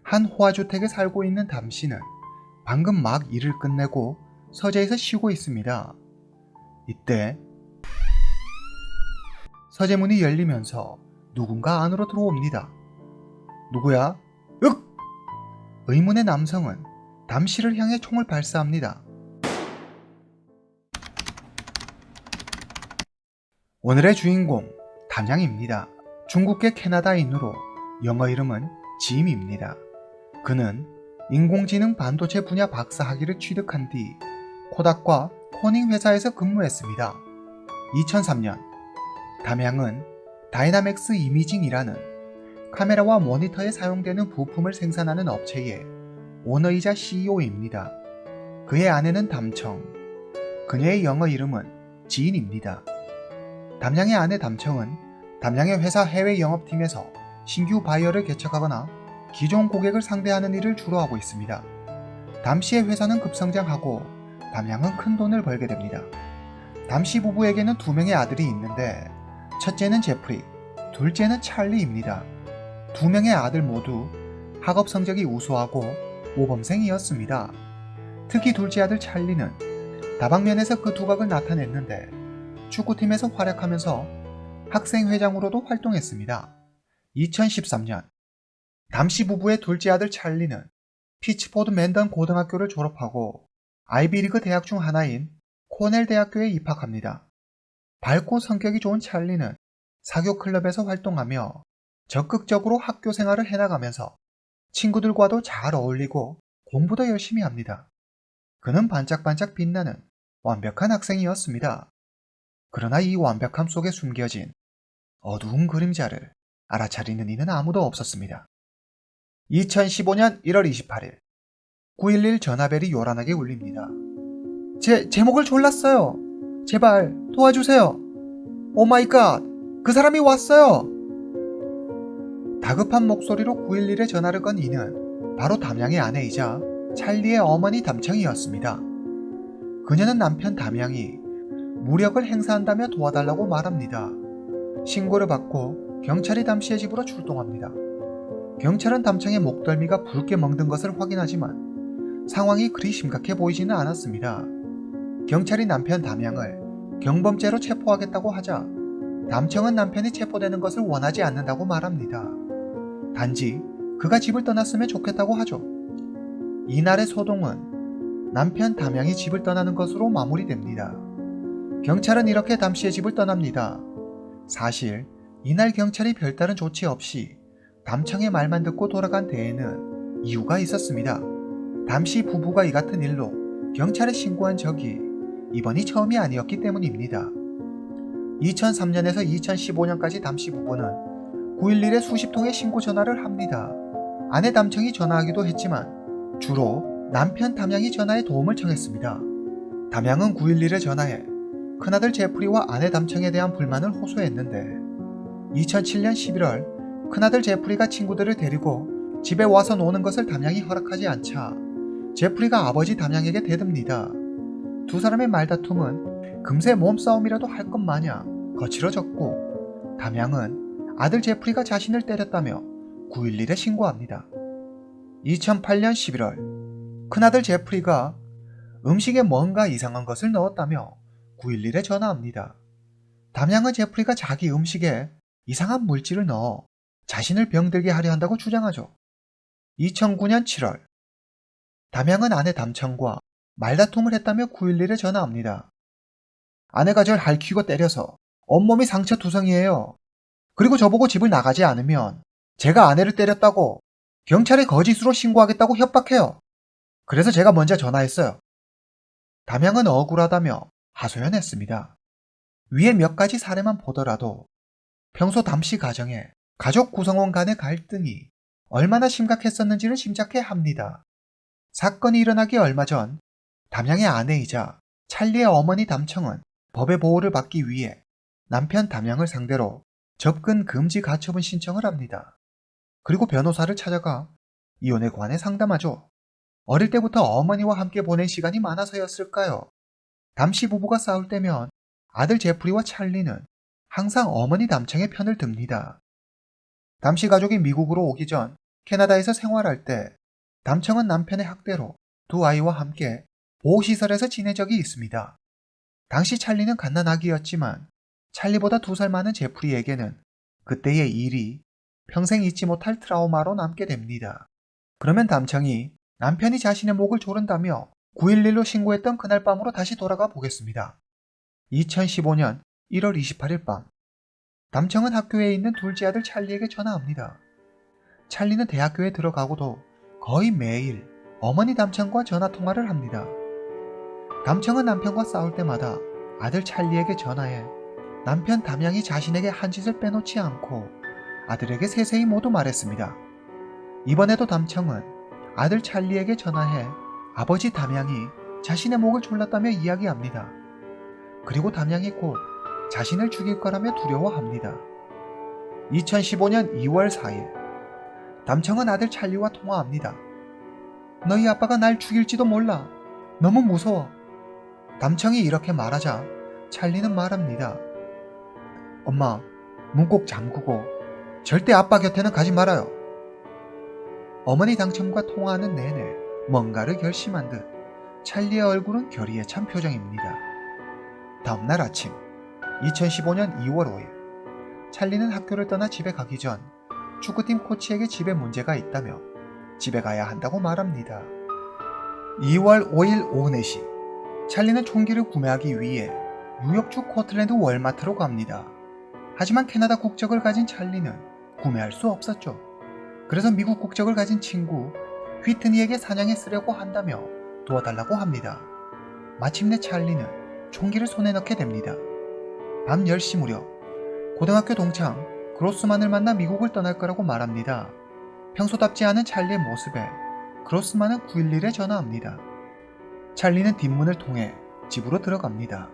한 호화주택에 살고 있는 담씨는 방금 막 일을 끝내고 서재에서 쉬고 있습니다. 이때 서재문이 열리면서 누군가 안으로 들어옵니다. 누구야? 윽! 의문의 남성은 담씨를 향해 총을 발사합니다. 오늘의 주인공 담양입니다. 중국계 캐나다인으로 영어 이름은 짐입니다. 그는 인공지능 반도체 분야 박사 학위를 취득한 뒤 코닥과 코닝 회사에서 근무했습니다. 2003년 담양은 다이나맥스 이미징이라는 카메라와 모니터에 사용되는 부품을 생산하는 업체의 오너이자 CEO입니다. 그의 아내는 담청, 그녀의 영어 이름은 지인입니다. 담양의 아내 담청은 담양의 회사 해외 영업팀에서 신규 바이어를 개척하거나 기존 고객을 상대하는 일을 주로 하고 있습니다. 담씨의 회사는 급성장하고 담양은 큰 돈을 벌게 됩니다. 담씨 부부에게는 2명의 아들이 있는데 첫째는 제프리, 둘째는 찰리입니다. 2명의 아들 모두 학업 성적이 우수하고 모범생이었습니다. 특히 둘째 아들 찰리는 다방면에서 그 두각을 나타냈는데 축구팀에서 활약하면서 학생회장으로도 활동했습니다. 2013년 담씨 부부의 둘째 아들 찰리는 피츠포드 맨던 고등학교를 졸업하고 아이비리그 대학 중 하나인 코넬 대학교에 입학합니다. 밝고 성격이 좋은 찰리는 사교 클럽에서 활동하며 적극적으로 학교 생활을 해나가면서 친구들과도 잘 어울리고 공부도 열심히 합니다. 그는 반짝반짝 빛나는 완벽한 학생이었습니다. 그러나 이 완벽함 속에 숨겨진 어두운 그림자를 알아차리는 이는 아무도 없었습니다. 2015년 1월 28일 911 전화벨이 요란하게 울립니다. 제목을 졸랐어요. 제발 도와주세요. 오 마이 갓, 그 사람이 왔어요. 다급한 목소리로 911에 전화를 건 이는 바로 담양의 아내이자 찰리의 어머니 담청이었습니다. 그녀는 남편 담양이 무력을 행사한다며 도와달라고 말합니다. 신고를 받고 경찰이 담씨의 집으로 출동합니다. 경찰은 담청의 목덜미가 붉게 멍든 것을 확인하지만 상황이 그리 심각해 보이지는 않았습니다. 경찰이 남편 담양을 경범죄로 체포하겠다고 하자 담청은 남편이 체포되는 것을 원하지 않는다고 말합니다. 단지 그가 집을 떠났으면 좋겠다고 하죠. 이날의 소동은 남편 담양이 집을 떠나는 것으로 마무리됩니다. 경찰은 이렇게 담씨의 집을 떠납니다. 사실 이날 경찰이 별다른 조치 없이 담청의 말만 듣고 돌아간 데에는 이유가 있었습니다. 담씨 부부가 이 같은 일로 경찰에 신고한 적이 이번이 처음이 아니었기 때문입니다. 2003년에서 2015년까지 담씨 부부는 911에 수십 통의 신고 전화를 합니다. 아내 담청이 전화하기도 했지만 주로 남편 담양이 전화에 도움을 청했습니다. 담양은 911에 전화해 큰아들 제프리와 아내 담청에 대한 불만을 호소했는데 2007년 11월 큰아들 제프리가 친구들을 데리고 집에 와서 노는 것을 담양이 허락하지 않자 제프리가 아버지 담양에게 대듭니다. 두 사람의 말다툼은 금세 몸싸움이라도 할 것 마냥 거칠어졌고 담양은 아들 제프리가 자신을 때렸다며 911에 신고합니다. 2008년 11월 큰아들 제프리가 음식에 뭔가 이상한 것을 넣었다며 911에 전화합니다. 담양은 제프리가 자기 음식에 이상한 물질을 넣어 자신을 병들게 하려 한다고 주장하죠. 2009년 7월 담양은 아내 담청과 말다툼을 했다며 911에 전화합니다. 아내가 절 핥히고 때려서 온몸이 상처 투성이에요. 그리고 저보고 집을 나가지 않으면 제가 아내를 때렸다고 경찰에 거짓으로 신고하겠다고 협박해요. 그래서 제가 먼저 전화했어요. 담양은 억울하다며 하소연했습니다. 위에 몇 가지 사례만 보더라도 평소 담씨 가정에 가족 구성원 간의 갈등이 얼마나 심각했었는지를 짐작해 합니다. 사건이 일어나기 얼마 전 담양의 아내이자 찰리의 어머니 담청은 법의 보호를 받기 위해 남편 담양을 상대로 접근 금지 가처분 신청을 합니다. 그리고 변호사를 찾아가 이혼에 관해 상담하죠. 어릴 때부터 어머니와 함께 보낸 시간이 많아서였을까요? 담씨 부부가 싸울 때면 아들 제프리와 찰리는 항상 어머니 담청의 편을 듭니다. 담씨 가족이 미국으로 오기 전 캐나다에서 생활할 때 담청은 남편의 학대로 두 아이와 함께 보호시설에서 지낸 적이 있습니다. 당시 찰리는 갓난아기였지만 찰리보다 2살 많은 제프리에게는 그때의 일이 평생 잊지 못할 트라우마로 남게 됩니다. 그러면 담청이 남편이 자신의 목을 조른다며 911로 신고했던 그날 밤으로 다시 돌아가 보겠습니다. 2015년 1월 28일 밤 담청은 학교에 있는 둘째 아들 찰리에게 전화합니다. 찰리는 대학교에 들어가고도 거의 매일 어머니 담청과 전화통화를 합니다. 담청은 남편과 싸울 때마다 아들 찰리에게 전화해 남편 담양이 자신에게 한 짓을 빼놓지 않고 아들에게 세세히 모두 말했습니다. 이번에도 담청은 아들 찰리에게 전화해 아버지 담양이 자신의 목을 졸랐다며 이야기합니다. 그리고 담양이 곧 자신을 죽일 거라며 두려워합니다. 2015년 2월 4일 담청은 아들 찰리와 통화합니다. 너희 아빠가 날 죽일지도 몰라. 너무 무서워. 담청이 이렇게 말하자 찰리는 말합니다. 엄마, 문 꼭 잠그고 절대 아빠 곁에는 가지 말아요. 어머니 당첨과 통화하는 내내 뭔가를 결심한 듯 찰리의 얼굴은 결의에 찬 표정입니다. 다음날 아침 2015년 2월 5일 찰리는 학교를 떠나 집에 가기 전 축구팀 코치에게 집에 문제가 있다며 집에 가야 한다고 말합니다. 2월 5일 오후 4시 찰리는 총기를 구매하기 위해 뉴욕주 코틀랜드 월마트로 갑니다. 하지만 캐나다 국적을 가진 찰리는 구매할 수 없었죠. 그래서 미국 국적을 가진 친구 휘트니에게 사냥에 쓰려고 한다며 도와달라고 합니다. 마침내 찰리는 총기를 손에 넣게 됩니다. 밤 10시 무렵 고등학교 동창 그로스만을 만나 미국을 떠날 거라고 말합니다. 평소답지 않은 찰리의 모습에 그로스만은 911에 전화합니다. 찰리는 뒷문을 통해 집으로 들어갑니다.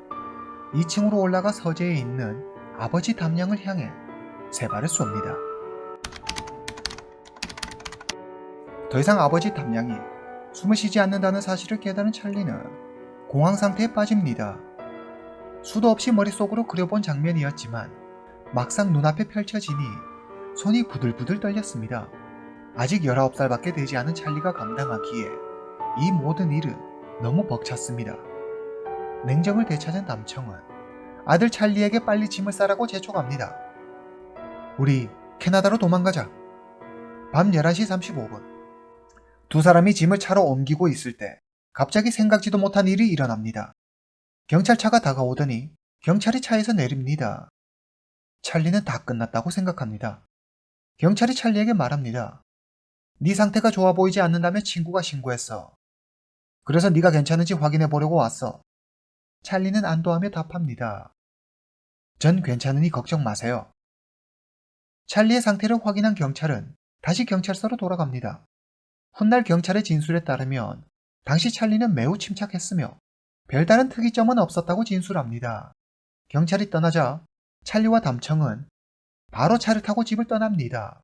2층으로 올라가 서재에 있는 아버지 담양을 향해 세 발을 쏩니다. 더 이상 아버지 담양이 숨을 쉬지 않는다는 사실을 깨달은 찰리는 공황 상태에 빠집니다. 수도 없이 머릿속으로 그려본 장면이었지만 막상 눈앞에 펼쳐지니 손이 부들부들 떨렸습니다. 아직 19살밖에 되지 않은 찰리가 감당하기에 이 모든 일은 너무 벅찼습니다. 냉정을 되찾은 담청은 아들 찰리에게 빨리 짐을 싸라고 재촉합니다. 우리 캐나다로 도망가자. 밤 11시 35분 두 사람이 짐을 차로 옮기고 있을 때 갑자기 생각지도 못한 일이 일어납니다. 경찰차가 다가오더니 경찰이 차에서 내립니다. 찰리는 다 끝났다고 생각합니다. 경찰이 찰리에게 말합니다. 네 상태가 좋아 보이지 않는다며 친구가 신고했어. 그래서 네가 괜찮은지 확인해 보려고 왔어. 찰리는 안도하며 답합니다. 전 괜찮으니 걱정 마세요. 찰리의 상태를 확인한 경찰은 다시 경찰서로 돌아갑니다. 훗날 경찰의 진술에 따르면 당시 찰리는 매우 침착했으며 별다른 특이점은 없었다고 진술합니다. 경찰이 떠나자 찰리와 담청은 바로 차를 타고 집을 떠납니다.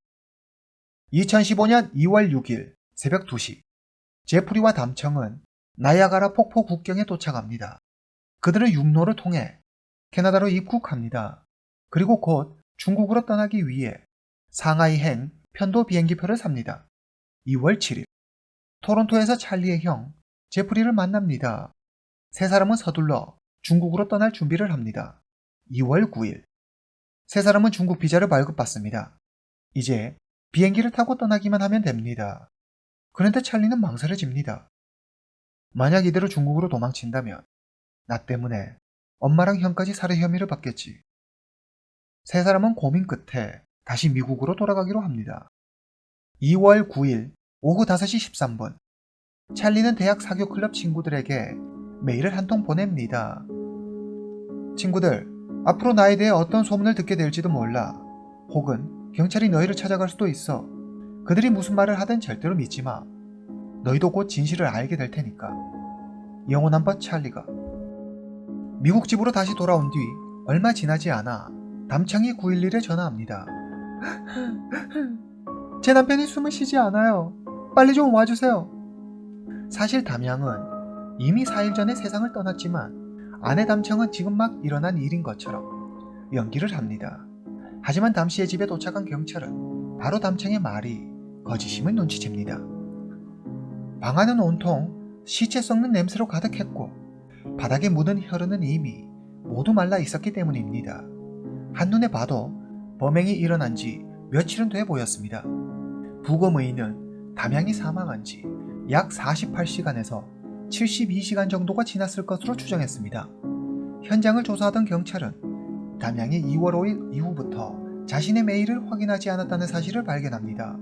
2015년 2월 6일 새벽 2시 제프리와 담청은 나이아가라 폭포 국경에 도착합니다. 그들은 육로를 통해 캐나다로 입국합니다. 그리고 곧 중국으로 떠나기 위해 상하이행 편도 비행기표를 삽니다. 2월 7일 토론토에서 찰리의 형 제프리를 만납니다. 세 사람은 서둘러 중국으로 떠날 준비를 합니다. 2월 9일 세 사람은 중국 비자를 발급받습니다. 이제 비행기를 타고 떠나기만 하면 됩니다. 그런데 찰리는 망설여집니다. 만약 이대로 중국으로 도망친다면 나 때문에 엄마랑 형까지 살해 혐의를 받겠지. 세 사람은 고민 끝에 다시 미국으로 돌아가기로 합니다. 2월 9일 오후 5시 13분 찰리는 대학 사교 클럽 친구들에게 메일을 한 통 보냅니다. 친구들, 앞으로 나에 대해 어떤 소문을 듣게 될지도 몰라. 혹은 경찰이 너희를 찾아갈 수도 있어. 그들이 무슨 말을 하든 절대로 믿지 마. 너희도 곧 진실을 알게 될 테니까. 영원한 것 찰리가. 미국 집으로 다시 돌아온 뒤 얼마 지나지 않아 담청이 911에 전화합니다. 제 남편이 숨을 쉬지 않아요. 빨리 좀 와주세요. 사실 담양은 이미 4일 전에 세상을 떠났지만 아내 담청은 지금 막 일어난 일인 것처럼 연기를 합니다. 하지만 담씨의 집에 도착한 경찰은 바로 담청의 말이 거짓임을 눈치챕니다. 방 안은 온통 시체 썩는 냄새로 가득했고 바닥에 묻은 혈흔은 이미 모두 말라 있었기 때문입니다. 한눈에 봐도 범행이 일어난 지 며칠은 돼 보였습니다. 부검 의인은 담양이 사망한 지 약 48시간에서 72시간 정도가 지났을 것으로 추정했습니다. 현장을 조사하던 경찰은 담양이 2월 5일 이후부터 자신의 메일을 확인하지 않았다는 사실을 발견합니다.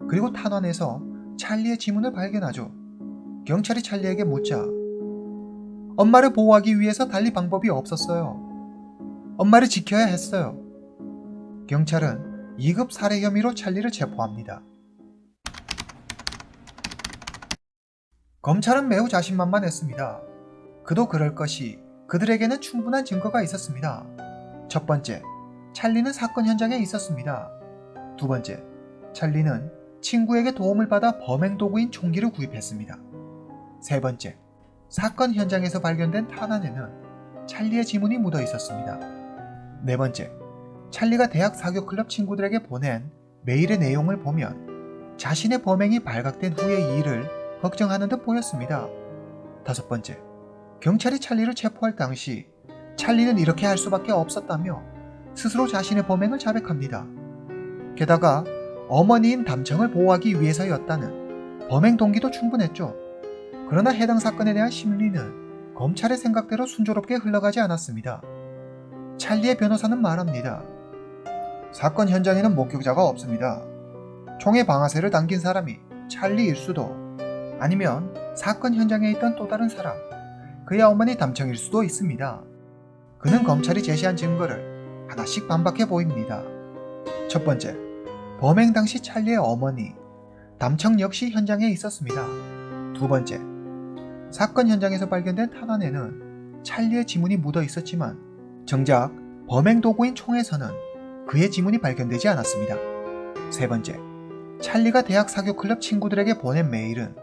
그리고 탄환에서 찰리의 지문을 발견하죠. 경찰이 찰리에게 묻자 엄마를 보호하기 위해서 달리 방법이 없었어요. 엄마를 지켜야 했어요. 경찰은 2급 살해 혐의로 찰리를 체포합니다. 검찰은 매우 자신만만했습니다. 그도 그럴 것이 그들에게는 충분한 증거가 있었습니다. 첫 번째, 찰리는 사건 현장에 있었습니다. 두 번째, 찰리는 친구에게 도움을 받아 범행 도구인 총기를 구입했습니다. 세 번째, 사건 현장에서 발견된 탄환에는 찰리의 지문이 묻어 있었습니다. 네 번째, 찰리가 대학 사교 클럽 친구들에게 보낸 메일의 내용을 보면 자신의 범행이 발각된 후의 일을 걱정하는 듯 보였습니다. 다섯 번째, 경찰이 찰리를 체포할 당시 찰리는 이렇게 할 수밖에 없었다며 스스로 자신의 범행을 자백합니다. 게다가 어머니인 담청을 보호하기 위해서였다는 범행 동기도 충분했죠. 그러나 해당 사건에 대한 심리는 검찰의 생각대로 순조롭게 흘러가지 않았습니다. 찰리의 변호사는 말합니다. 사건 현장에는 목격자가 없습니다. 총에 방아쇠를 당긴 사람이 찰리일 수도, 아니면 사건 현장에 있던 또 다른 사람, 그의 어머니 담청일 수도 있습니다. 그는 검찰이 제시한 증거를 하나씩 반박해 보입니다. 첫 번째, 범행 당시 찰리의 어머니 담청 역시 현장에 있었습니다. 두 번째, 사건 현장에서 발견된 탄환에는 찰리의 지문이 묻어 있었지만 정작 범행 도구인 총에서는 그의 지문이 발견되지 않았습니다. 세 번째, 찰리가 대학 사교 클럽 친구들에게 보낸 메일은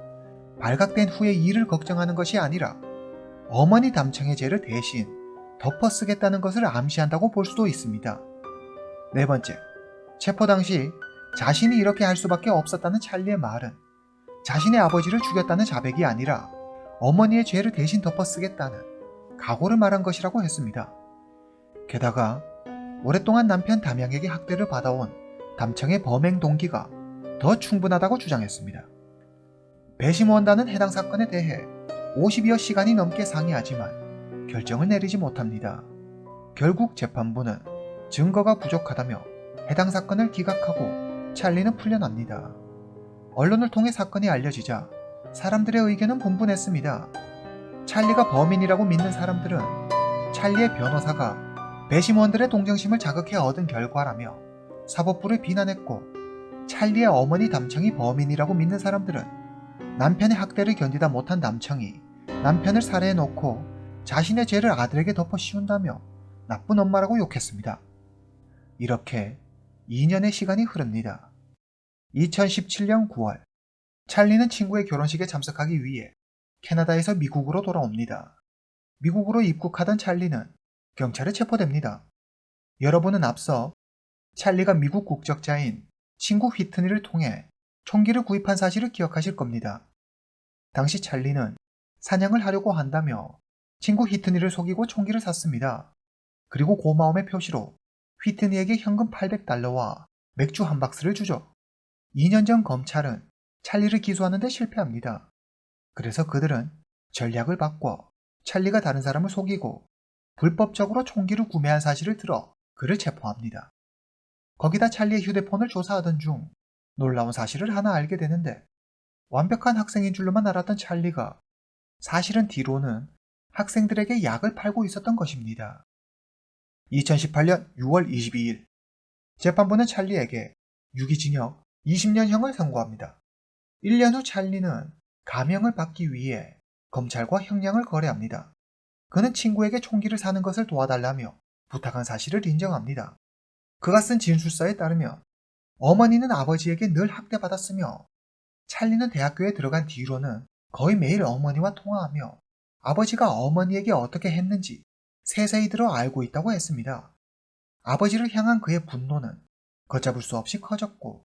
발각된 후의 일을 걱정하는 것이 아니라 어머니 담청의 죄를 대신 덮어쓰겠다는 것을 암시한다고 볼 수도 있습니다. 네 번째, 체포 당시 자신이 이렇게 할 수밖에 없었다는 찰리의 말은 자신의 아버지를 죽였다는 자백이 아니라 어머니의 죄를 대신 덮어쓰겠다는 각오를 말한 것이라고 했습니다. 게다가 오랫동안 남편 담양에게 학대를 받아온 담청의 범행 동기가 더 충분하다고 주장했습니다. 배심원단은 해당 사건에 대해 50여 시간이 넘게 상의하지만 결정을 내리지 못합니다. 결국 재판부는 증거가 부족하다며 해당 사건을 기각하고 찰리는 풀려납니다. 언론을 통해 사건이 알려지자 사람들의 의견은 분분했습니다. 찰리가 범인이라고 믿는 사람들은 찰리의 변호사가 배심원들의 동정심을 자극해 얻은 결과라며 사법부를 비난했고, 찰리의 어머니 담청이 범인이라고 믿는 사람들은 남편의 학대를 견디다 못한 담청이 남편을 살해해놓고 자신의 죄를 아들에게 덮어 씌운다며 나쁜 엄마라고 욕했습니다. 이렇게 2년의 시간이 흐릅니다. 2017년 9월, 찰리는 친구의 결혼식에 참석하기 위해 캐나다에서 미국으로 돌아옵니다. 미국으로 입국하던 찰리는 경찰에 체포됩니다. 여러분은 앞서 찰리가 미국 국적자인 친구 휘트니를 통해 총기를 구입한 사실을 기억하실 겁니다. 당시 찰리는 사냥을 하려고 한다며 친구 휘트니를 속이고 총기를 샀습니다. 그리고 고마움의 표시로 휘트니에게 현금 $800와 맥주 한 박스를 주죠. 2년 전 검찰은 찰리를 기소하는 데 실패합니다. 그래서 그들은 전략을 바꿔 찰리가 다른 사람을 속이고 불법적으로 총기를 구매한 사실을 들어 그를 체포합니다. 거기다 찰리의 휴대폰을 조사하던 중 놀라운 사실을 하나 알게 되는데, 완벽한 학생인 줄로만 알았던 찰리가 사실은 뒤로는 학생들에게 약을 팔고 있었던 것입니다. 2018년 6월 22일, 재판부는 찰리에게 유기징역 20년형을 선고합니다. 1년 후 찰리는 감형을 받기 위해 검찰과 형량을 거래합니다. 그는 친구에게 총기를 사는 것을 도와달라며 부탁한 사실을 인정합니다. 그가 쓴 진술서에 따르면 어머니는 아버지에게 늘 학대받았으며 찰리는 대학교에 들어간 뒤로는 거의 매일 어머니와 통화하며 아버지가 어머니에게 어떻게 했는지 세세히 들어 알고 있다고 했습니다. 아버지를 향한 그의 분노는 걷잡을 수 없이 커졌고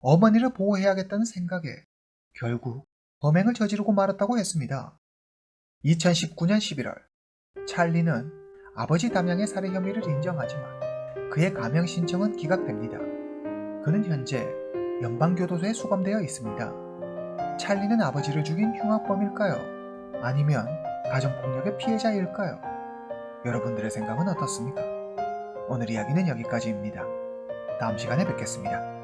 어머니를 보호해야겠다는 생각에 결국 범행을 저지르고 말았다고 했습니다. 2019년 11월, 찰리는 아버지 담양의 살해 혐의를 인정하지만 그의 감형 신청은 기각됩니다. 그는 현재 연방교도소에 수감되어 있습니다. 찰리는 아버지를 죽인 흉악범일까요? 아니면 가정폭력의 피해자일까요? 여러분들의 생각은 어떻습니까? 오늘 이야기는 여기까지입니다. 다음 시간에 뵙겠습니다.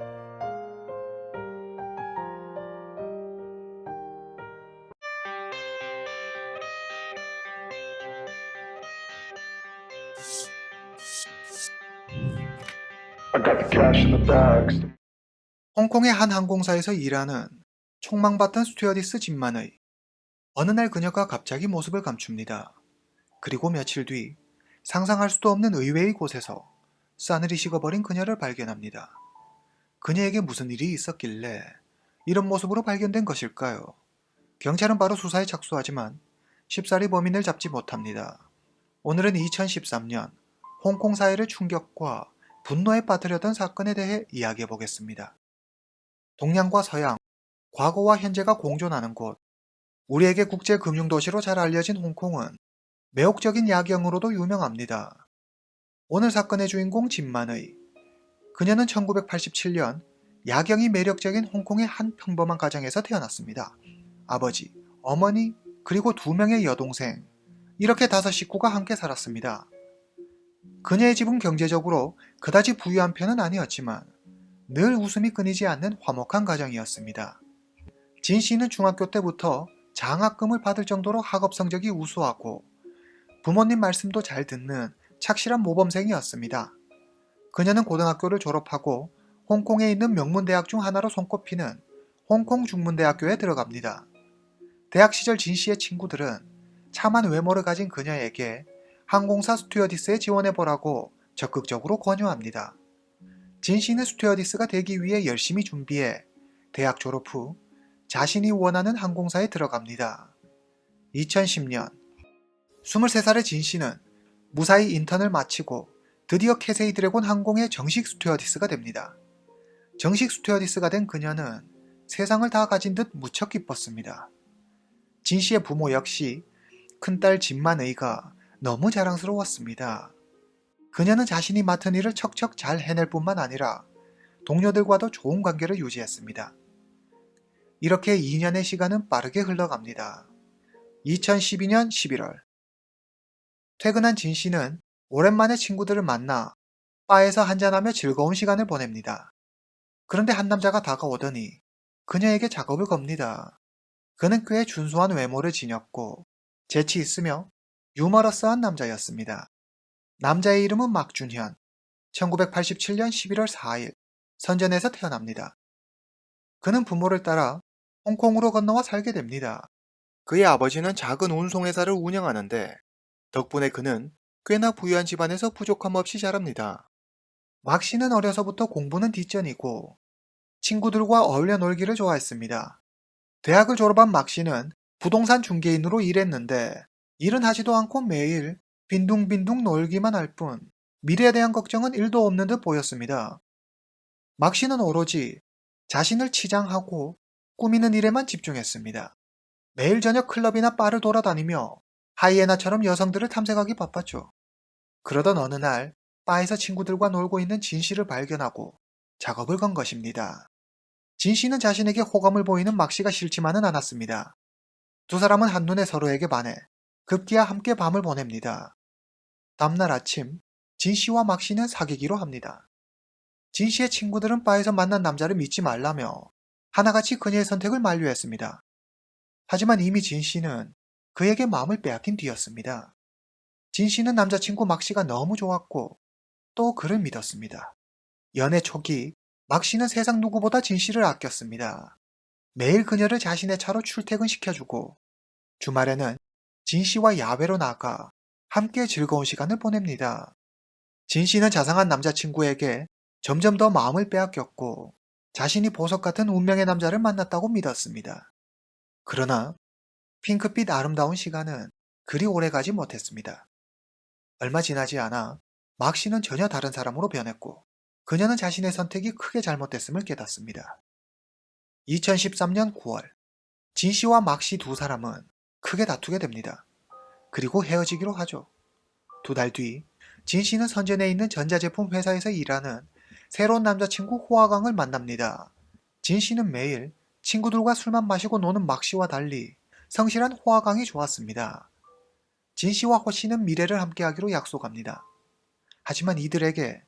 I got the cash in the bags. 홍콩의 한 항공사에서 일하는 촉망받던 스튜어디스 진만의 어느 날 그녀가 갑자기 모습을 감춥니다. 그리고 며칠 뒤 상상할 수도 없는 의외의 곳에서 싸늘히 식어버린 그녀를 발견합니다. 그녀에게 무슨 일이 있었길래 이런 모습으로 발견된 것일까요? 경찰은 바로 수사에 착수하지만 쉽사리 범인을 잡지 못합니다. 오늘은 2013년 홍콩 사회를 충격과 분노에 빠뜨렸던 사건에 대해 이야기해 보겠습니다. 동양과 서양, 과거와 현재가 공존하는 곳, 우리에게 국제 금융도시로 잘 알려진 홍콩은 매혹적인 야경으로도 유명합니다. 오늘 사건의 주인공 진만의, 그녀는 1987년 야경이 매력적인 홍콩의 한 평범한 가정에서 태어났습니다. 아버지, 어머니, 그리고 2명의 여동생, 이렇게 5 식구가 함께 살았습니다. 그녀의 집은 경제적으로 그다지 부유한 편은 아니었지만 늘 웃음이 끊이지 않는 화목한 가정이었습니다. 진 씨는 중학교 때부터 장학금을 받을 정도로 학업 성적이 우수하고 부모님 말씀도 잘 듣는 착실한 모범생이었습니다. 그녀는 고등학교를 졸업하고 홍콩에 있는 명문대학 중 하나로 손꼽히는 홍콩 중문대학교에 들어갑니다. 대학 시절 진 씨의 친구들은 참한 외모를 가진 그녀에게 항공사 스튜어디스에 지원해보라고 적극적으로 권유합니다. 진 씨는 스튜어디스가 되기 위해 열심히 준비해 대학 졸업 후 자신이 원하는 항공사에 들어갑니다. 2010년 23살의 진 씨는 무사히 인턴을 마치고 드디어 캐세이 드래곤 항공의 정식 스튜어디스가 됩니다. 정식 스튜어디스가 된 그녀는 세상을 다 가진 듯 무척 기뻤습니다. 진 씨의 부모 역시 큰딸 진만의가 너무 자랑스러웠습니다. 그녀는 자신이 맡은 일을 척척 잘 해낼 뿐만 아니라 동료들과도 좋은 관계를 유지했습니다. 이렇게 2년의 시간은 빠르게 흘러갑니다. 2012년 11월 퇴근한 진 씨는 오랜만에 친구들을 만나 바에서 한잔하며 즐거운 시간을 보냅니다. 그런데 한 남자가 다가오더니 그녀에게 작업을 겁니다. 그는 꽤 준수한 외모를 지녔고 재치 있으며 유머러스한 남자였습니다. 남자의 이름은 막준현, 1987년 11월 4일 선전에서 태어납니다. 그는 부모를 따라 홍콩으로 건너와 살게 됩니다. 그의 아버지는 작은 운송회사를 운영하는데 덕분에 그는 꽤나 부유한 집안에서 부족함 없이 자랍니다. 막 씨는 어려서부터 공부는 뒷전이고 친구들과 어울려 놀기를 좋아했습니다. 대학을 졸업한 막 씨는 부동산 중개인으로 일했는데 일은 하지도 않고 매일 빈둥빈둥 놀기만 할 뿐 미래에 대한 걱정은 1도 없는 듯 보였습니다. 막 씨는 오로지 자신을 치장하고 꾸미는 일에만 집중했습니다. 매일 저녁 클럽이나 바를 돌아다니며 하이에나처럼 여성들을 탐색하기 바빴죠. 그러던 어느 날 바에서 친구들과 놀고 있는 진 씨를 발견하고 작업을 건 것입니다. 진 씨는 자신에게 호감을 보이는 막 씨가 싫지만은 않았습니다. 두 사람은 한눈에 서로에게 반해 급기야 함께 밤을 보냅니다. 다음날 아침 진 씨와 막 씨는 사귀기로 합니다. 진 씨의 친구들은 바에서 만난 남자를 믿지 말라며 하나같이 그녀의 선택을 만류했습니다. 하지만 이미 진 씨는 그에게 마음을 빼앗긴 뒤였습니다. 진 씨는 남자친구 막 씨가 너무 좋았고 또 그를 믿었습니다. 연애 초기 막 씨는 세상 누구보다 진 씨를 아꼈습니다. 매일 그녀를 자신의 차로 출퇴근시켜주고 주말에는 진 씨와 야외로 나가 함께 즐거운 시간을 보냅니다. 진 씨는 자상한 남자친구에게 점점 더 마음을 빼앗겼고 자신이 보석 같은 운명의 남자를 만났다고 믿었습니다. 그러나 핑크빛 아름다운 시간은 그리 오래가지 못했습니다. 얼마 지나지 않아 막 씨는 전혀 다른 사람으로 변했고 그녀는 자신의 선택이 크게 잘못됐음을 깨닫습니다. 2013년 9월 진 씨와 막 씨 두 사람은 크게 다투게 됩니다. 그리고 헤어지기로 하죠. 2달 뒤 진 씨는 선전에 있는 전자제품 회사에서 일하는 새로운 남자친구 호아강을 만납니다. 진 씨는 매일 친구들과 술만 마시고 노는 막 씨와 달리 성실한 호아강이 좋았습니다. 진 씨와 호 씨는 미래를 함께하기로 약속합니다. 하지만 이들에게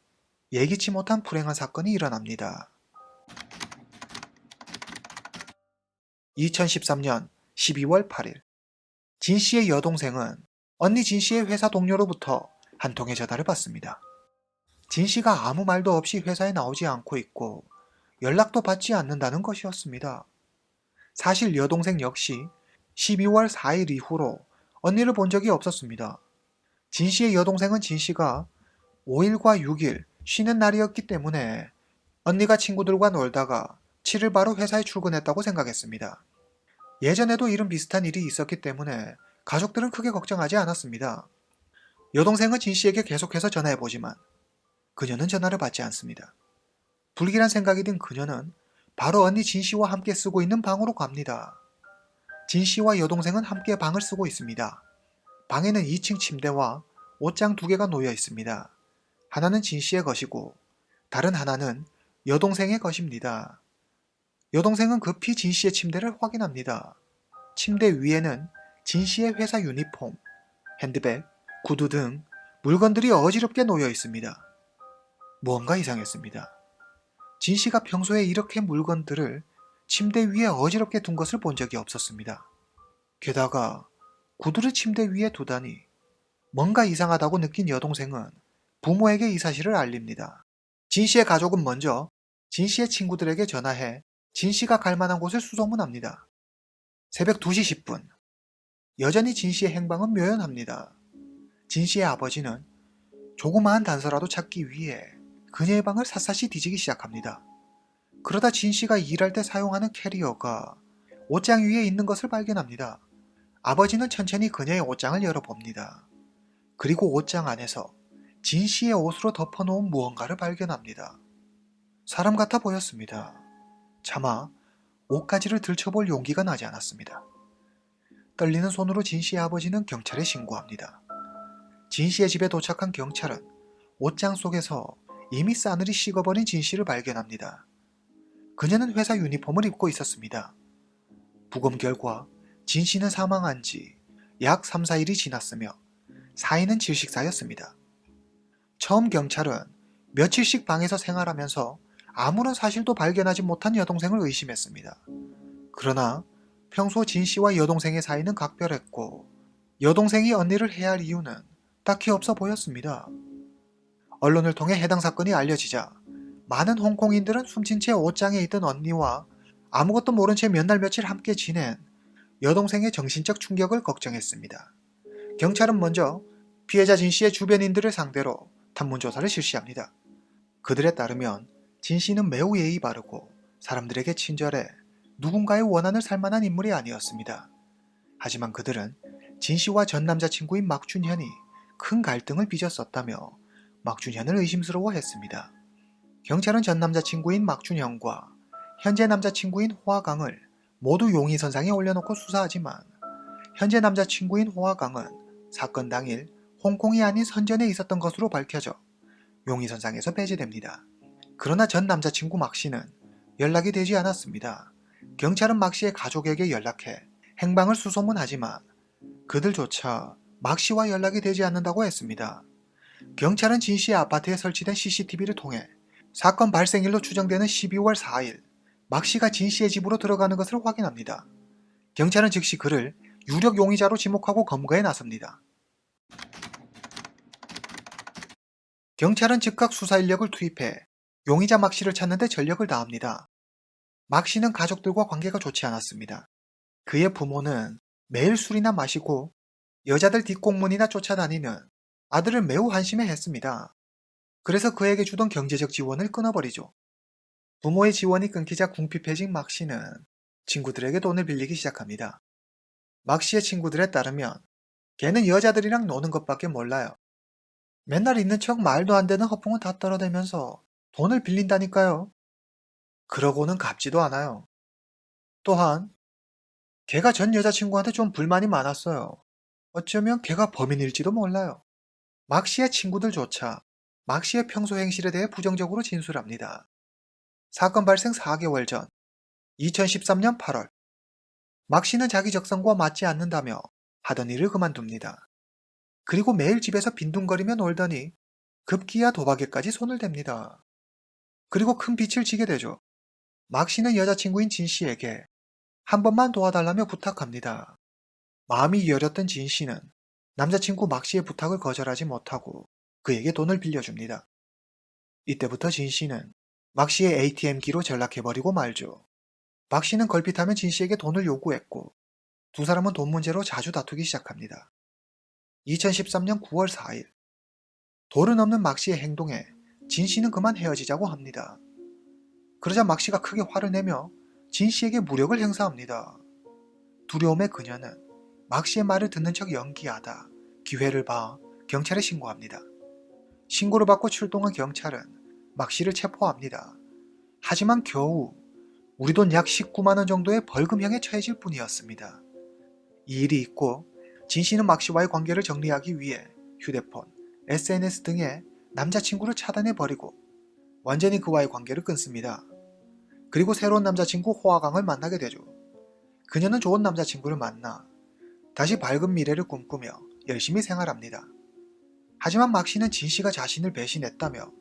예기치 못한 불행한 사건이 일어납니다. 2013년 12월 8일 진 씨의 여동생은 언니 진 씨의 회사 동료로부터 한 통의 전화를 받습니다. 진 씨가 아무 말도 없이 회사에 나오지 않고 있고 연락도 받지 않는다는 것이었습니다. 사실 여동생 역시 12월 4일 이후로 언니를 본 적이 없었습니다. 진 씨의 여동생은 진 씨가 5일과 6일 쉬는 날이었기 때문에 언니가 친구들과 놀다가 7일 바로 회사에 출근했다고 생각했습니다. 예전에도 이런 비슷한 일이 있었기 때문에 가족들은 크게 걱정하지 않았습니다. 여동생은 진 씨에게 계속해서 전화해보지만 그녀는 전화를 받지 않습니다. 불길한 생각이 든 그녀는 바로 언니 진 씨와 함께 쓰고 있는 방으로 갑니다. 진 씨와 여동생은 함께 방을 쓰고 있습니다. 방에는 2층 침대와 옷장 2개가 놓여 있습니다. 하나는 진 씨의 것이고 다른 하나는 여동생의 것입니다. 여동생은 급히 진 씨의 침대를 확인합니다. 침대 위에는 진 씨의 회사 유니폼, 핸드백, 구두 등 물건들이 어지럽게 놓여 있습니다. 무언가 이상했습니다. 진 씨가 평소에 이렇게 물건들을 침대 위에 어지럽게 둔 것을 본 적이 없었습니다. 게다가 구두를 침대 위에 두다니 뭔가 이상하다고 느낀 여동생은 부모에게 이 사실을 알립니다. 진 씨의 가족은 먼저 진 씨의 친구들에게 전화해 진 씨가 갈 만한 곳을 수소문합니다. 새벽 2시 10분. 여전히 진 씨의 행방은 묘연합니다. 진 씨의 아버지는 조그마한 단서라도 찾기 위해 그녀의 방을 샅샅이 뒤지기 시작합니다. 그러다 진 씨가 일할 때 사용하는 캐리어가 옷장 위에 있는 것을 발견합니다. 아버지는 천천히 그녀의 옷장을 열어봅니다. 그리고 옷장 안에서 진 씨의 옷으로 덮어놓은 무언가를 발견합니다. 사람 같아 보였습니다. 차마 옷가지를 들춰볼 용기가 나지 않았습니다. 떨리는 손으로 진 씨의 아버지는 경찰에 신고합니다. 진 씨의 집에 도착한 경찰은 옷장 속에서 이미 싸늘히 식어버린 진 씨를 발견합니다. 그녀는 회사 유니폼을 입고 있었습니다. 부검 결과 진 씨는 사망한 지 약 3, 4일이 지났으며 사인은 질식사였습니다. 처음 경찰은 며칠씩 방에서 생활하면서 아무런 사실도 발견하지 못한 여동생을 의심했습니다. 그러나 평소 진 씨와 여동생의 사이는 각별했고 여동생이 언니를 해야 할 이유는 딱히 없어 보였습니다. 언론을 통해 해당 사건이 알려지자 많은 홍콩인들은 숨진 채 옷장에 있던 언니와 아무것도 모른 채 몇 날 며칠 함께 지낸 여동생의 정신적 충격을 걱정했습니다. 경찰은 먼저 피해자 진 씨의 주변인들을 상대로 탐문조사를 실시합니다. 그들에 따르면 진 씨는 매우 예의 바르고 사람들에게 친절해 누군가의 원한을 살 만한 인물이 아니었습니다. 하지만 그들은 진 씨와 전 남자친구인 막준현이 큰 갈등을 빚었었다며 막준현을 의심스러워했습니다. 경찰은 전 남자친구인 막준현과 현재 남자친구인 호화강을 모두 용의선상에 올려놓고 수사하지만 현재 남자친구인 호화강은 사건 당일 홍콩이 아닌 선전에 있었던 것으로 밝혀져 용의선상에서 배제됩니다. 그러나 전 남자친구 막 씨는 연락이 되지 않았습니다. 경찰은 막 씨의 가족에게 연락해 행방을 수소문하지만 그들조차 막 씨와 연락이 되지 않는다고 했습니다. 경찰은 진 씨의 아파트에 설치된 CCTV를 통해 사건 발생일로 추정되는 12월 4일 막 씨가 진 씨의 집으로 들어가는 것을 확인합니다. 경찰은 즉시 그를 유력 용의자로 지목하고 검거에 나섭니다. 경찰은 즉각 수사 인력을 투입해 용의자 막 씨를 찾는 데 전력을 다합니다. 막 씨는 가족들과 관계가 좋지 않았습니다. 그의 부모는 매일 술이나 마시고 여자들 뒷공문이나 쫓아다니는 아들을 매우 한심해했습니다. 그래서 그에게 주던 경제적 지원을 끊어버리죠. 부모의 지원이 끊기자 궁핍해진 막 씨는 친구들에게 돈을 빌리기 시작합니다. 막 씨의 친구들에 따르면 걔는 여자들이랑 노는 것밖에 몰라요. 맨날 있는 척 말도 안 되는 허풍은 다 떨어대면서 돈을 빌린다니까요. 그러고는 갚지도 않아요. 또한 걔가 전 여자친구한테 좀 불만이 많았어요. 어쩌면 걔가 범인일지도 몰라요. 막 씨의 친구들조차 막 씨의 평소 행실에 대해 부정적으로 진술합니다. 사건 발생 4개월 전 2013년 8월 막 씨는 자기 적성과 맞지 않는다며 하던 일을 그만둡니다. 그리고 매일 집에서 빈둥거리며 놀더니 급기야 도박에까지 손을 댑니다. 그리고 큰 빚을 지게 되죠. 막 씨는 여자친구인 진 씨에게 한 번만 도와달라며 부탁합니다. 마음이 여렸던 진 씨는 남자친구 막 씨의 부탁을 거절하지 못하고 그에게 돈을 빌려줍니다. 이때부터 진 씨는 막 씨의 ATM기로 전락해버리고 말죠. 박 씨는 걸핏하면 진 씨에게 돈을 요구했고 두 사람은 돈 문제로 자주 다투기 시작합니다. 2013년 9월 4일 도를 넘는 막 씨의 행동에 진 씨는 그만 헤어지자고 합니다. 그러자 막 씨가 크게 화를 내며 진 씨에게 무력을 행사합니다. 두려움에 그녀는 막 씨의 말을 듣는 척 연기하다 기회를 봐 경찰에 신고합니다. 신고를 받고 출동한 경찰은 막 씨를 체포합니다. 하지만 겨우 우리 돈 약 19만 원 정도의 벌금형에 처해질 뿐이었습니다. 이 일이 있고 진 씨는 막 씨와의 관계를 정리하기 위해 휴대폰, SNS 등에 남자친구를 차단해버리고 완전히 그와의 관계를 끊습니다. 그리고 새로운 남자친구 호아강을 만나게 되죠. 그녀는 좋은 남자친구를 만나 다시 밝은 미래를 꿈꾸며 열심히 생활합니다. 하지만 막 씨는 진 씨가 자신을 배신했다며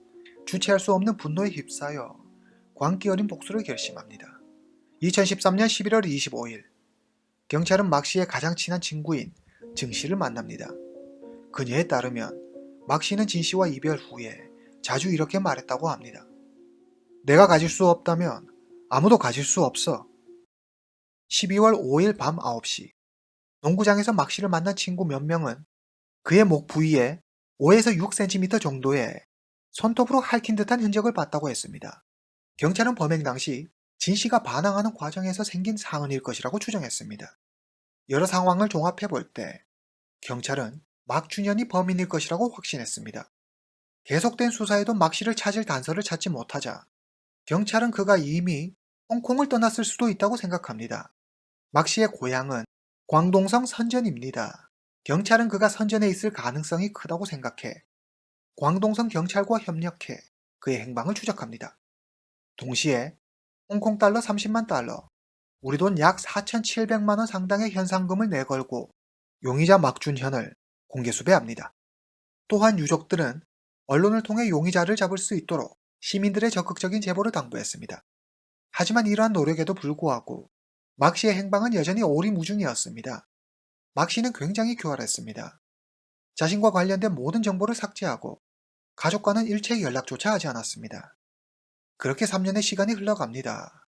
주체할 수 없는 분노에 휩싸여 광기 어린 복수를 결심합니다. 2013년 11월 25일 경찰은 막 씨의 가장 친한 친구인 증 씨를 만납니다. 그녀에 따르면 막 씨는 진 씨와 이별 후에 자주 이렇게 말했다고 합니다. 내가 가질 수 없다면 아무도 가질 수 없어. 12월 5일 밤 9시 농구장에서 막 씨를 만난 친구 몇 명은 그의 목 부위에 5에서 6cm 정도의 손톱으로 핥힌 듯한 흔적을 봤다고 했습니다. 경찰은 범행 당시 진 씨가 반항하는 과정에서 생긴 상흔일 것이라고 추정했습니다. 여러 상황을 종합해 볼 때 경찰은 막 준현이 범인일 것이라고 확신했습니다. 계속된 수사에도 막 씨를 찾을 단서를 찾지 못하자 경찰은 그가 이미 홍콩을 떠났을 수도 있다고 생각합니다. 막 씨의 고향은 광동성 선전입니다. 경찰은 그가 선전에 있을 가능성이 크다고 생각해 광동성 경찰과 협력해 그의 행방을 추적합니다. 동시에 홍콩 달러 30만 달러, 우리 돈 약 4,700만 원 상당의 현상금을 내걸고 용의자 막준현을 공개 수배합니다. 또한 유족들은 언론을 통해 용의자를 잡을 수 있도록 시민들의 적극적인 제보를 당부했습니다. 하지만 이러한 노력에도 불구하고 막 씨의 행방은 여전히 오리무중이었습니다. 막 씨는 굉장히 교활했습니다. 자신과 관련된 모든 정보를 삭제하고 가족과는 일체 연락조차 하지 않았습니다. 그렇게 3년의 시간이 흘러갑니다.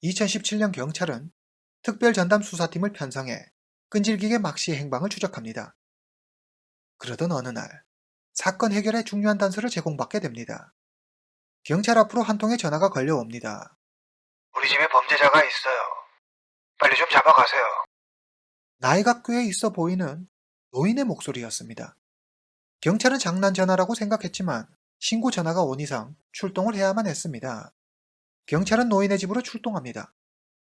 2017년 경찰은 특별전담 수사팀을 편성해 끈질기게 막 씨의 행방을 추적합니다. 그러던 어느 날 사건 해결에 중요한 단서를 제공받게 됩니다. 경찰 앞으로 한 통의 전화가 걸려옵니다. 우리 집에 범죄자가 있어요. 빨리 좀 잡아가세요. 나이가 꽤 있어 보이는 노인의 목소리였습니다. 경찰은 장난 전화라고 생각했지만 신고 전화가 온 이상 출동을 해야만 했습니다. 경찰은 노인의 집으로 출동합니다.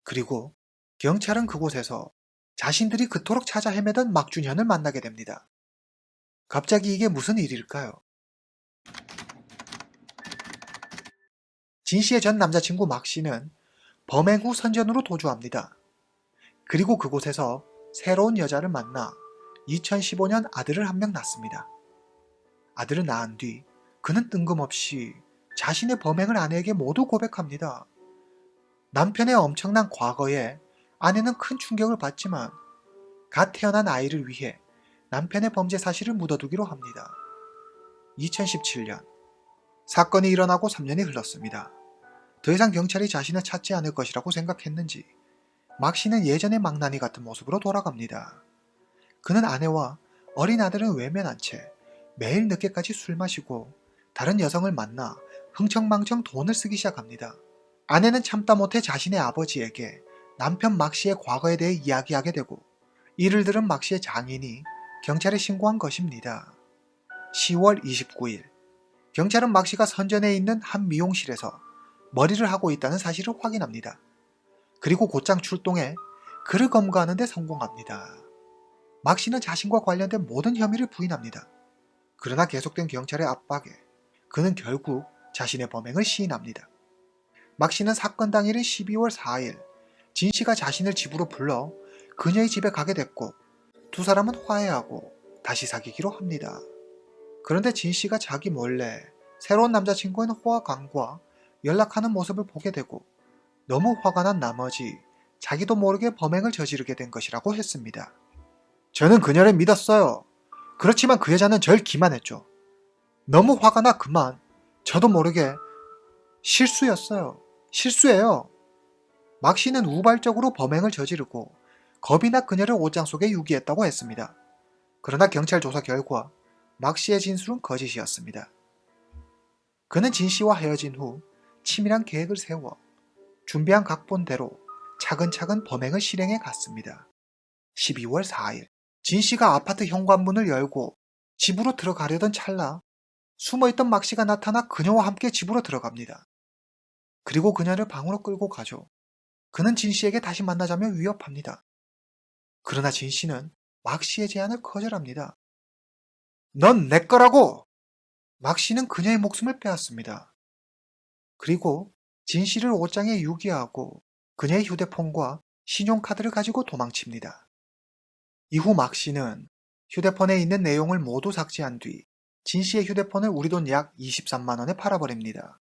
그리고 경찰은 그곳에서 자신들이 그토록 찾아 헤매던 막준현을 만나게 됩니다. 갑자기 이게 무슨 일일까요? 진 씨의 전 남자친구 막 씨는 범행 후 선전으로 도주합니다. 그리고 그곳에서 새로운 여자를 만나 2015년 아들을 한 명 낳습니다. 아들을 낳은 뒤 그는 뜬금없이 자신의 범행을 아내에게 모두 고백합니다. 남편의 엄청난 과거에 아내는 큰 충격을 받지만 갓 태어난 아이를 위해 남편의 범죄 사실을 묻어두기로 합니다. 2017년 사건이 일어나고 3년이 흘렀습니다. 더 이상 경찰이 자신을 찾지 않을 것이라고 생각했는지 막 씨는 예전의 망나니 같은 모습으로 돌아갑니다. 그는 아내와 어린 아들은 외면한 채 매일 늦게까지 술 마시고 다른 여성을 만나 흥청망청 돈을 쓰기 시작합니다. 아내는 참다 못해 자신의 아버지에게 남편 막 씨의 과거에 대해 이야기하게 되고 이를 들은 막 씨의 장인이 경찰에 신고한 것입니다. 10월 29일 경찰은 막 씨가 선전에 있는 한 미용실에서 머리를 하고 있다는 사실을 확인합니다. 그리고 곧장 출동해 그를 검거하는 데 성공합니다. 막 씨는 자신과 관련된 모든 혐의를 부인합니다. 그러나 계속된 경찰의 압박에 그는 결국 자신의 범행을 시인합니다. 막 씨는 사건 당일인 12월 4일 진 씨가 자신을 집으로 불러 그녀의 집에 가게 됐고 두 사람은 화해하고 다시 사귀기로 합니다. 그런데 진 씨가 자기 몰래 새로운 남자친구인 호아강과 연락하는 모습을 보게 되고 너무 화가 난 나머지 자기도 모르게 범행을 저지르게 된 것이라고 했습니다. 저는 그녀를 믿었어요. 그렇지만 그 여자는 절 기만했죠. 너무 화가 나 그만 저도 모르게 실수였어요. 실수예요. 막 씨는 우발적으로 범행을 저지르고 겁이 나 그녀를 옷장 속에 유기했다고 했습니다. 그러나 경찰 조사 결과 막 씨의 진술은 거짓이었습니다. 그는 진 씨와 헤어진 후 치밀한 계획을 세워 준비한 각본대로 차근차근 범행을 실행해 갔습니다. 12월 4일, 진 씨가 아파트 현관문을 열고 집으로 들어가려던 찰나 숨어있던 막 씨가 나타나 그녀와 함께 집으로 들어갑니다. 그리고 그녀를 방으로 끌고 가죠. 그는 진 씨에게 다시 만나자며 위협합니다. 그러나 진 씨는 막 씨의 제안을 거절합니다. 넌 내 거라고! 막 씨는 그녀의 목숨을 빼앗습니다. 그리고 진 씨를 옷장에 유기하고 그녀의 휴대폰과 신용카드를 가지고 도망칩니다. 이후 막 씨는 휴대폰에 있는 내용을 모두 삭제한 뒤 진 씨의 휴대폰을 우리 돈 약 23만 원에 팔아버립니다.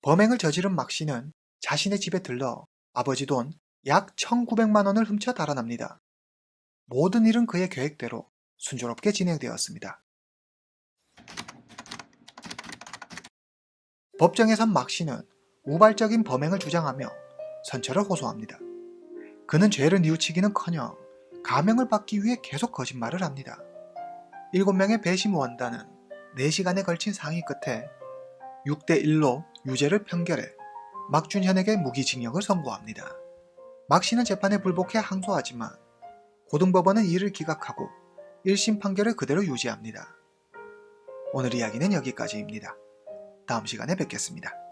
범행을 저지른 막 씨는 자신의 집에 들러 아버지 돈 약 1,900만 원을 훔쳐 달아납니다. 모든 일은 그의 계획대로 순조롭게 진행되었습니다. 법정에선 막 씨는 우발적인 범행을 주장하며 선처를 호소합니다. 그는 죄를 뉘우치기는커녕 감형을 받기 위해 계속 거짓말을 합니다. 7명의 배심 원단은 4시간에 걸친 상의 끝에 6대1로 유죄를 판결해 막준현에게 무기징역을 선고합니다. 막 씨는 재판에 불복해 항소하지만 고등법원은 이를 기각하고 1심 판결을 그대로 유지합니다. 오늘 이야기는 여기까지입니다. 다음 시간에 뵙겠습니다.